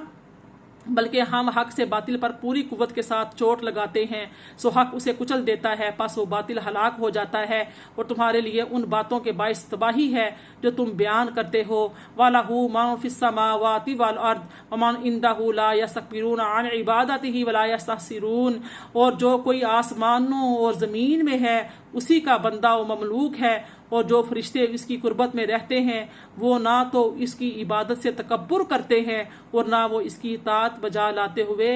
بلکہ ہم حق سے باطل پر پوری قوت کے ساتھ چوٹ لگاتے ہیں، سو حق اسے کچل دیتا ہے، پس وہ باطل ہلاک ہو جاتا ہے، اور تمہارے لیے ان باتوں کے باعث تباہی ہے جو تم بیان کرتے ہو۔ وَلَهُ مَن فِي السَّمَاوَاتِ وَالْأَرْضِ وَمَنْ عِندَهُ لَا يَسْتَكْبِرُونَ عَنْ عِبَادَتِهِ وَلَا يَسْتَحْسِرُونَ، اور جو کوئی آسمانوں اور زمین میں ہے اسی کا بندہ و مملوک ہے، اور جو فرشتے اس کی قربت میں رہتے ہیں وہ نہ تو اس کی عبادت سے تکبر کرتے ہیں اور نہ وہ اس کی اطاعت بجا لاتے ہوئے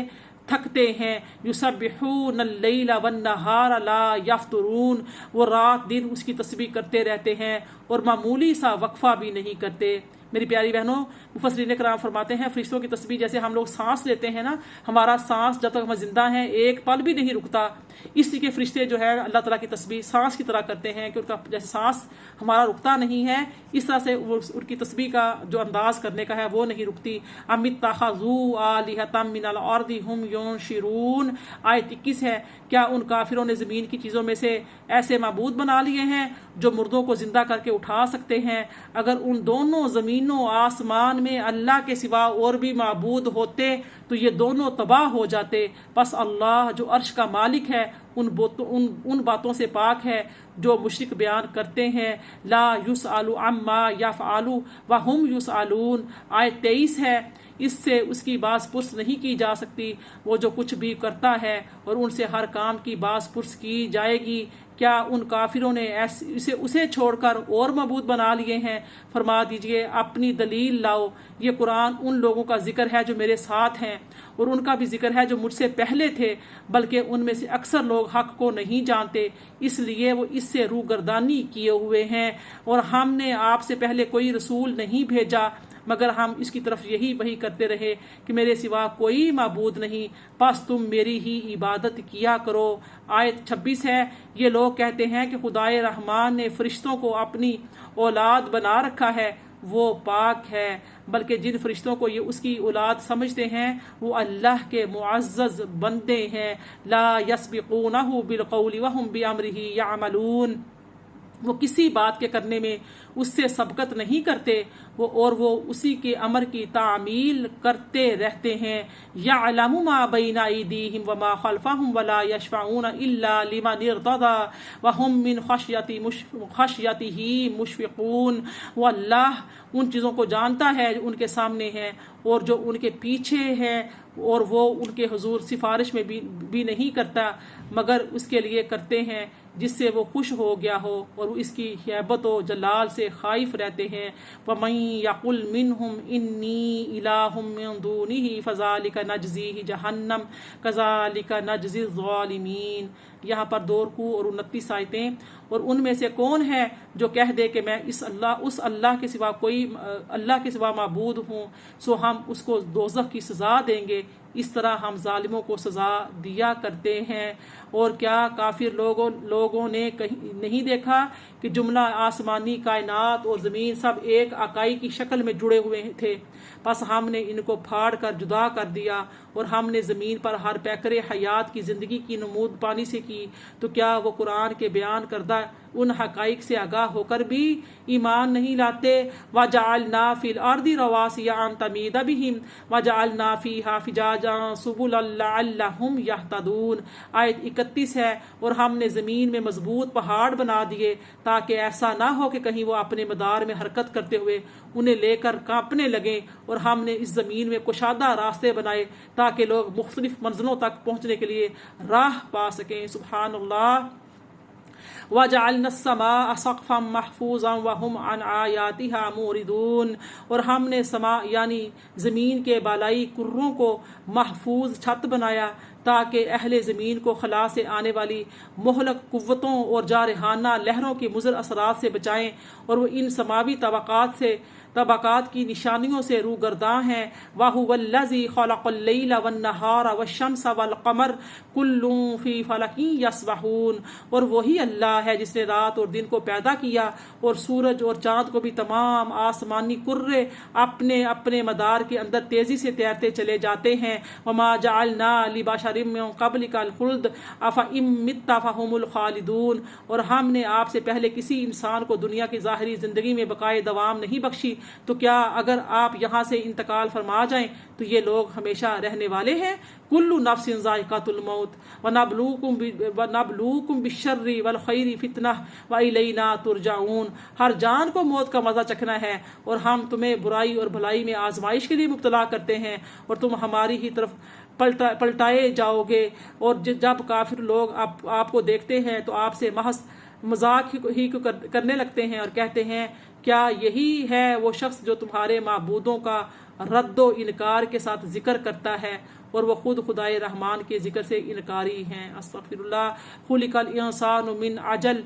تھکتے ہیں۔ یسبحون اللیل والنہار لا یفترون، وہ رات دن اس کی تسبیح کرتے رہتے ہیں اور معمولی سا وقفہ بھی نہیں کرتے۔ میری پیاری بہنوں، مفسرین کرام فرماتے ہیں فرشتوں کی تسبیح جیسے ہم لوگ سانس لیتے ہیں نا، ہمارا سانس جب تک ہم زندہ ہیں ایک پل بھی نہیں رکتا، اس لیے کہ فرشتے جو ہے اللہ تعالیٰ کی تسبیح سانس کی طرح کرتے ہیں کہ ان کا جیسے سانس ہمارا رکتا نہیں ہے اس طرح سے ان کی تسبیح کا جو انداز کرنے کا ہے وہ نہیں رکتی۔ ام اتخذوا آلہۃ من الارض ھم ینشرون، آیت 21 ہے، کیا ان کافروں نے زمین کی چیزوں میں سے ایسے معبود بنا لیے ہیں جو مردوں کو زندہ کر کے اٹھا سکتے ہیں؟ اگر ان دونوں زمینوں آسمان میں اللہ کے سوا اور بھی معبود ہوتے تو یہ دونوں تباہ ہو جاتے، پس اللہ جو عرش کا مالک ہے ان باتوں سے پاک ہے جو مشرک بیان کرتے ہیں۔ لا یسأل عما یفعل وہم یسألون، آیت 23 ہے، اس سے اس کی باز پرس نہیں کی جا سکتی، وہ جو کچھ بھی کرتا ہے اور ان سے ہر کام کی باز پرس کی جائے گی۔ کیا ان کافروں نے اسے چھوڑ کر اور معبود بنا لیے ہیں؟ فرما دیجئے اپنی دلیل لاؤ۔ یہ قرآن ان لوگوں کا ذکر ہے جو میرے ساتھ ہیں، اور ان کا بھی ذکر ہے جو مجھ سے پہلے تھے، بلکہ ان میں سے اکثر لوگ حق کو نہیں جانتے، اس لیے وہ اس سے روگردانی کیے ہوئے ہیں۔ اور ہم نے آپ سے پہلے کوئی رسول نہیں بھیجا مگر ہم اس کی طرف یہی وحی کرتے رہے کہ میرے سوا کوئی معبود نہیں، پس تم میری ہی عبادت کیا کرو۔ آیت 26 ہے، یہ لوگ کہتے ہیں کہ خدائے رحمان نے فرشتوں کو اپنی اولاد بنا رکھا ہے، وہ پاک ہے، بلکہ جن فرشتوں کو یہ اس کی اولاد سمجھتے ہیں وہ اللہ کے معزز بندے ہیں۔ لا یسبقونہ بالقول وہم بامرہ یعملون، وہ کسی بات کے کرنے میں اس سے سبقت نہیں کرتے وہ اسی کے امر کی تعمیل کرتے رہتے ہیں۔ یعلم ما بین ایدیہم وما خلفہم ولا یشفعون الا لمن ارتضی وہم من خشیتہ مشفقون، وہ اللہ ان چیزوں کو جانتا ہے جو ان کے سامنے ہیں اور جو ان کے پیچھے ہے، اور وہ ان کے حضور سفارش میں بھی نہیں کرتا مگر اس کے لیے کرتے ہیں جس سے وہ خوش ہو گیا ہو، اور وہ اس کی ہیبت و جلال سے خائف رہتے ہیں۔ وَمَن يَقُلْ مِنْهُمْ إِنِّي إِلَٰهٌ مِّن دُونِهِ فَذَٰلِكَ نَجْزِيهِ جَهَنَّمَ كَذَٰلِكَ نَجْزِي الظَّالِمِينَ۔ یہاں پر 2 رکوع اور 29 آیتیں۔ اور ان میں سے کون ہے جو کہہ دے کہ میں اس اللہ کے سوا معبود ہوں، سو ہم اس کو دوزخ کی سزا دیں گے، اس طرح ہم ظالموں کو سزا دیا کرتے ہیں۔ اور کیا کافر لوگوں نے نہیں دیکھا کہ جملہ آسمانی کائنات اور زمین سب ایک اکائی کی شکل میں جڑے ہوئے تھے، پس ہم نے ان کو پھاڑ کر جدا کر دیا، اور ہم نے زمین پر ہر پیکر حیات کی زندگی کی نمود پانی سے کی، تو کیا وہ قرآن کے بیان کردہ ان حقائق سے آگاہ ہو کر بھی ایمان نہیں لاتے؟ وَجَعَلْنَا فِي الْأَرْضِ رَوَاسِيَ أَن تَمِيدَ بِهِمْ وَجَعَلْنَا فِيهَا فِجَاجًا سُبُلًا لَعَلَّهُمْ يَهْتَدُونَ۔ آیت 31 ہے، اور ہم نے زمین میں مضبوط پہاڑ بنا دیے تاکہ ایسا نہ ہو کہ کہیں وہ اپنے مدار میں حرکت کرتے ہوئے انہیں لے کر کانپنے لگیں، اور ہم نے اس زمین میں کشادہ راستے بنائے تاکہ لوگ مختلف منزلوں تک پہنچنے کے لیے راہ پا سکیں۔ سبحان اللہ۔ وَجَعَلْنَا السَّمَاءَ سَقْفًا مَحْفُوظًا وَهُمْ عَنْ آيَاتِهَا مُعْرِضُونَ، اور ہم نے سما یعنی زمین کے بالائی کروں کو محفوظ چھت بنایا تاکہ اہل زمین کو خلا سے آنے والی مہلک قوتوں اور جارحانہ لہروں کے مضر اثرات سے بچائیں، اور وہ ان سماوی طبقات کی نشانیوں سے روگرداں ہیں۔ وَهُوَ الَّذِي خَلَقَ اللَّيْلَ وَالنَّهَارَ وَالشَّمْسَ وَالْقَمَرَ كُلٌّ فِي فَلَكٍ يَسْبَحُونَ، اور وہی اللہ ہے جس نے رات اور دن کو پیدا کیا اور سورج اور چاند کو بھی تمام آسمانی کرے اپنے اپنے مدار کے اندر تیزی سے تیرتے چلے جاتے ہیں۔ وَمَا جَعَلْنَا لِبَشَرٍ مِّن قَبْلِكَ الْخُلْدَ أَفَإِن مِّتَّ فَهُمُ الْخَالِدُونَ، اور ہم نے آپ سے پہلے کسی انسان کو دنیا کی ظاہری زندگی میں بقائے دوام نہیں بخشی، تو کیا اگر آپ یہاں سے انتقال فرما جائیں تو یہ لوگ ہمیشہ رہنے والے ہیں؟ کل نفس ذائقۃ الموت ونبلوکم بالشر والخیر فتنہ والینا ترجعون، ہر جان کو موت کا مزہ چکھنا ہے اور ہم تمہیں برائی اور بھلائی میں آزمائش کے لیے مبتلا کرتے ہیں اور تم ہماری ہی طرف پلٹائے جاؤ گے۔ اور جب کافر لوگ آپ کو دیکھتے ہیں تو آپ سے محض مذاق ہی کرنے لگتے ہیں اور کہتے ہیں کیا یہی ہے وہ شخص جو تمہارے معبودوں کا رد و انکار کے ساتھ ذکر کرتا ہے اور وہ خود خدائے رحمان کے ذکر سے انکاری ہیں۔ استغفر اللہ۔ خلق الانسان من عجل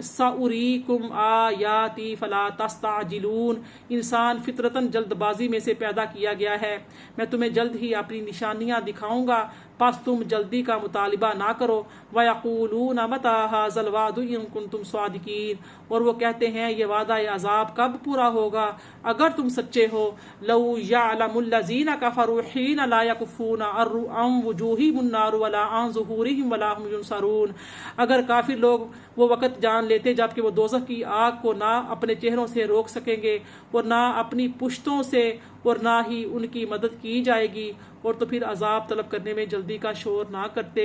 سأریکم آیاتی فلا تستعجلون، انسان فطرتاً جلد بازی میں سے پیدا کیا گیا ہے، میں تمہیں جلد ہی اپنی نشانیاں دکھاؤں گا، پس تم جلدی کا مطالبہ نہ کرو۔ وَيَقُولُونَ مَتَىٰ هَٰذَا الْوَعْدُ إِن كُنتُمْ صَادِقِينَ، اور وہ کہتے ہیں یہ وعدہ عذاب کب پورا ہوگا اگر تم سچے ہو۔ لَوْ يَعْلَمُ الَّذِينَ كَفَرُوا حِينَ لَا يَكُفُّونَ عَنْ وُجُوهِهِمُ النَّارُ وَلَا عَنْ ظُهُورِهِمْ وَلَا هُمْ يُنصَرُونَ، اگر کافر لوگ وہ وقت جان لیتے جبکہ وہ دوزخ کی آگ کو نہ اپنے چہروں سے روک سکیں گے اور نہ اپنی پشتوں سے اور نہ ہی ان کی مدد کی جائے گی، اور تو پھر عذاب طلب کرنے میں جلدی کا شور نہ کرتے۔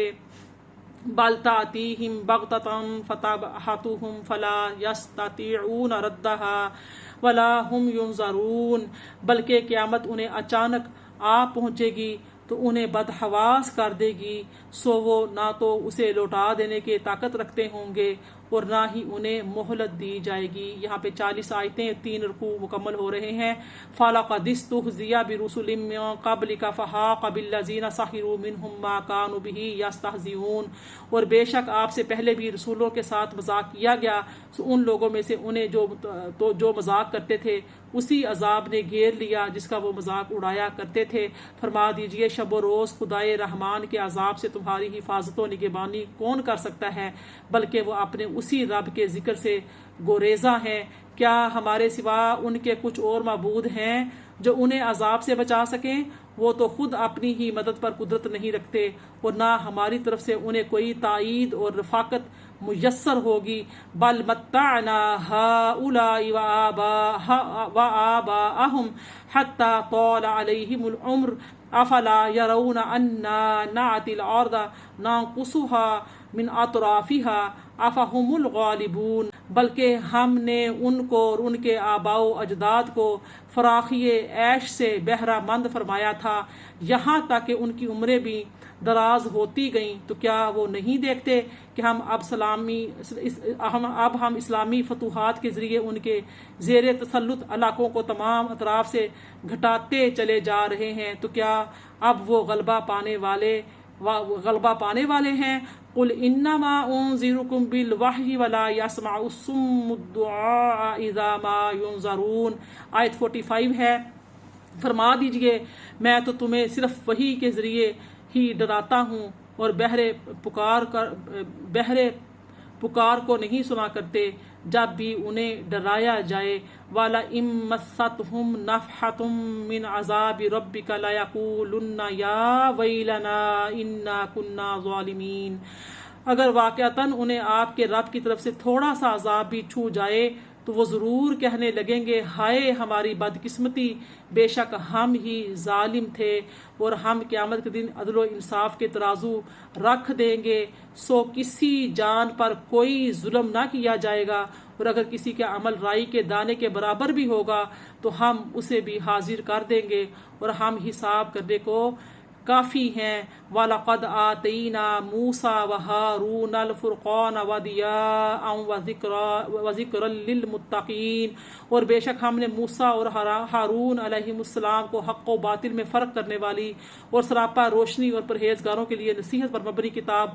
بل تأتیہم بغتۃ فتبہتہم فلا یستطیعون ردها ولا هم ینظرون، بلکہ قیامت انہیں اچانک آ پہنچے گی تو انہیں بدحواس کر دے گی، سو وہ نہ تو اسے لوٹا دینے کے طاقت رکھتے ہوں گے اور نہ ہی انہیں مہلت دی جائے گی۔ یہاں پہ 40 آیتیں 3 رکوع مکمل ہو رہے ہیں۔ فَلَقَدِ اسْتُهْزِئَ بِرُسُلٍ مِّن قَبْلِكَ فَحَاقَ بِالَّذِينَ سَخِرُوا مِنْهُم مَّا كَانُوا بِهِ يَسْتَهْزِئُونَ، اور بے شک آپ سے پہلے بھی رسولوں کے ساتھ مذاق کیا گیا، سو ان لوگوں میں سے انہیں جو مذاق کرتے تھے اسی عذاب نے گھیر لیا جس کا وہ مذاق اڑایا کرتے تھے۔ فرما دیجئے شب و روز خدائے رحمان کے عذاب سے تمہاری حفاظت و نگہبانی کون کر سکتا ہے، بلکہ وہ اپنے اسی رب کے ذکر سے گریزاں ہیں۔ کیا ہمارے سوا ان کے کچھ اور معبود ہیں جو انہیں عذاب سے بچا سکیں؟ وہ تو خود اپنی ہی مدد پر قدرت نہیں رکھتے اور نہ ہماری طرف سے انہیں کوئی تائید اور رفاقت میسر ہوگی۔ بل متعنا ہؤلاء وآباءهم حتى طال عليهم العمر افلا يرون انا نأتي الارض ننقصها من اطرافها افهم الغالبون، بلکہ ہم نے ان کو اور ان کے آباء و اجداد کو فراخی عیش سے بہرہ مند فرمایا تھا یہاں تک کہ ان کی عمریں بھی دراز ہوتی گئیں، تو کیا وہ نہیں دیکھتے کہ ہم اسلامی فتوحات کے ذریعے ان کے زیر تسلط علاقوں کو تمام اطراف سے گھٹاتے چلے جا رہے ہیں، تو کیا اب وہ غلبہ پانے والے ہیں؟ قل انما انذرکم بالوحی ولا یسمع الصم الدعاء اذا ما ینذرون، آیت 45 ہے۔ فرما دیجئے میں تو تمہیں صرف وحی کے ذریعے ہی ڈراتا ہوں اور بہرے پکار کو نہیں سنا کرتے جب بھی انہیں ڈرایا جائے۔ وَلَئِن مَّسَّتْهُمْ نَفْحَةٌ مِّنْ عَذَابِ رَبِّكَ لَيَقُولُنَّ يَا وَيْلَنَا إِنَّا كُنَّا ظَالِمِينَ، اگر واقعتاً انہیں آپ کے رب کی طرف سے تھوڑا سا عذاب بھی چھو جائے تو وہ ضرور کہنے لگیں گے ہائے ہماری بدقسمتی، بے شک ہم ہی ظالم تھے، اور ہم قیامت کے دن عدل و انصاف کے ترازو رکھ دیں گے، سو کسی جان پر کوئی ظلم نہ کیا جائے گا، اور اگر کسی کا عمل رائی کے دانے کے برابر بھی ہوگا تو ہم اسے بھی حاضر کر دیں گے اور ہم حساب کرنے کو کافی ہیں۔ وَلَقَدْ آتَيْنَا مُوسَىٰ وَهَارُونَ الْفُرْقَانَ وَضِيَاءً وَذِكْرًا لِلْمُتَّقِينَ، اور بے شک ہم نے موسیٰ اور ہارون علیہ السلام کو حق و باطل میں فرق کرنے والی اور سراپا روشنی اور پرہیزگاروں کے لیے نصیحت پر مبنی کتاب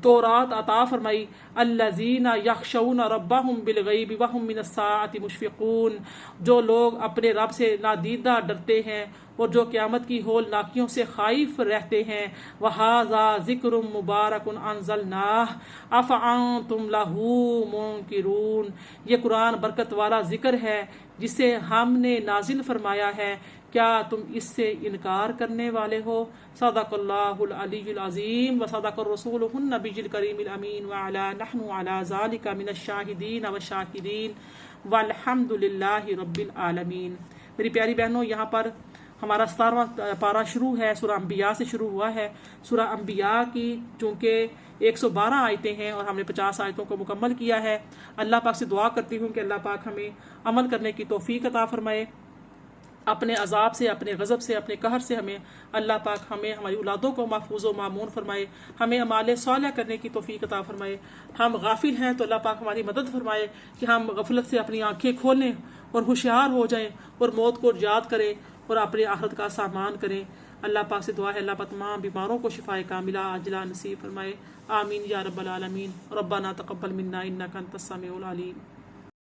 تورات عطا فرمائی۔ الذین یخشون ربہم بالغیب وہم من الساعۃ مشفقون، جو لوگ اپنے رب سے نادیدہ ڈرتے ہیں اور جو قیامت کی ہولناکیوں سے خائف رہتے ہیں۔ وہذا ذکر مبارک انزلناہ افانتم لہ منکرون، یہ قرآن برکت والا ذکر ہے جسے ہم نے نازل فرمایا ہے، کیا تم اس سے انکار کرنے والے ہو؟ صدق اللہ العلی العظیم و صدق الرسول النبی الکریم الامین وعلی نحن علی ذالک من الشاہدین والشاکرین والحمد للہ رب العالمین۔ میری پیاری بہنوں، یہاں پر ہمارا 17واں پارہ شروع ہے، سورہ انبیاء سے شروع ہوا ہے۔ سورہ انبیاء کی چونکہ 112 آیتیں ہیں اور ہم نے 50 آیتوں کو مکمل کیا ہے۔ اللہ پاک سے دعا کرتی ہوں کہ اللہ پاک ہمیں عمل کرنے کی توفیق عطا فرمائے، اپنے عذاب سے، اپنے غضب سے، اپنے قہر سے ہمیں اللہ پاک ہمیں ہماری اولادوں کو محفوظ و مامون فرمائے، ہمیں اعمال صالح کرنے کی توفیق عطا فرمائے۔ ہم غافل ہیں تو اللہ پاک ہماری مدد فرمائے کہ ہم غفلت سے اپنی آنکھیں کھولیں اور ہوشیار ہو جائیں اور موت کو یاد کریں اور اپنے آخرت کا سامان کریں۔ اللہ پاک سے دعا ہے اللہ پاک تمام بیماروں کو شفائے کاملہ عاجلہ نصیب فرمائے، آمین یا رب العالمین۔ ربنا تقبل منا انک انت السمیع العلیم۔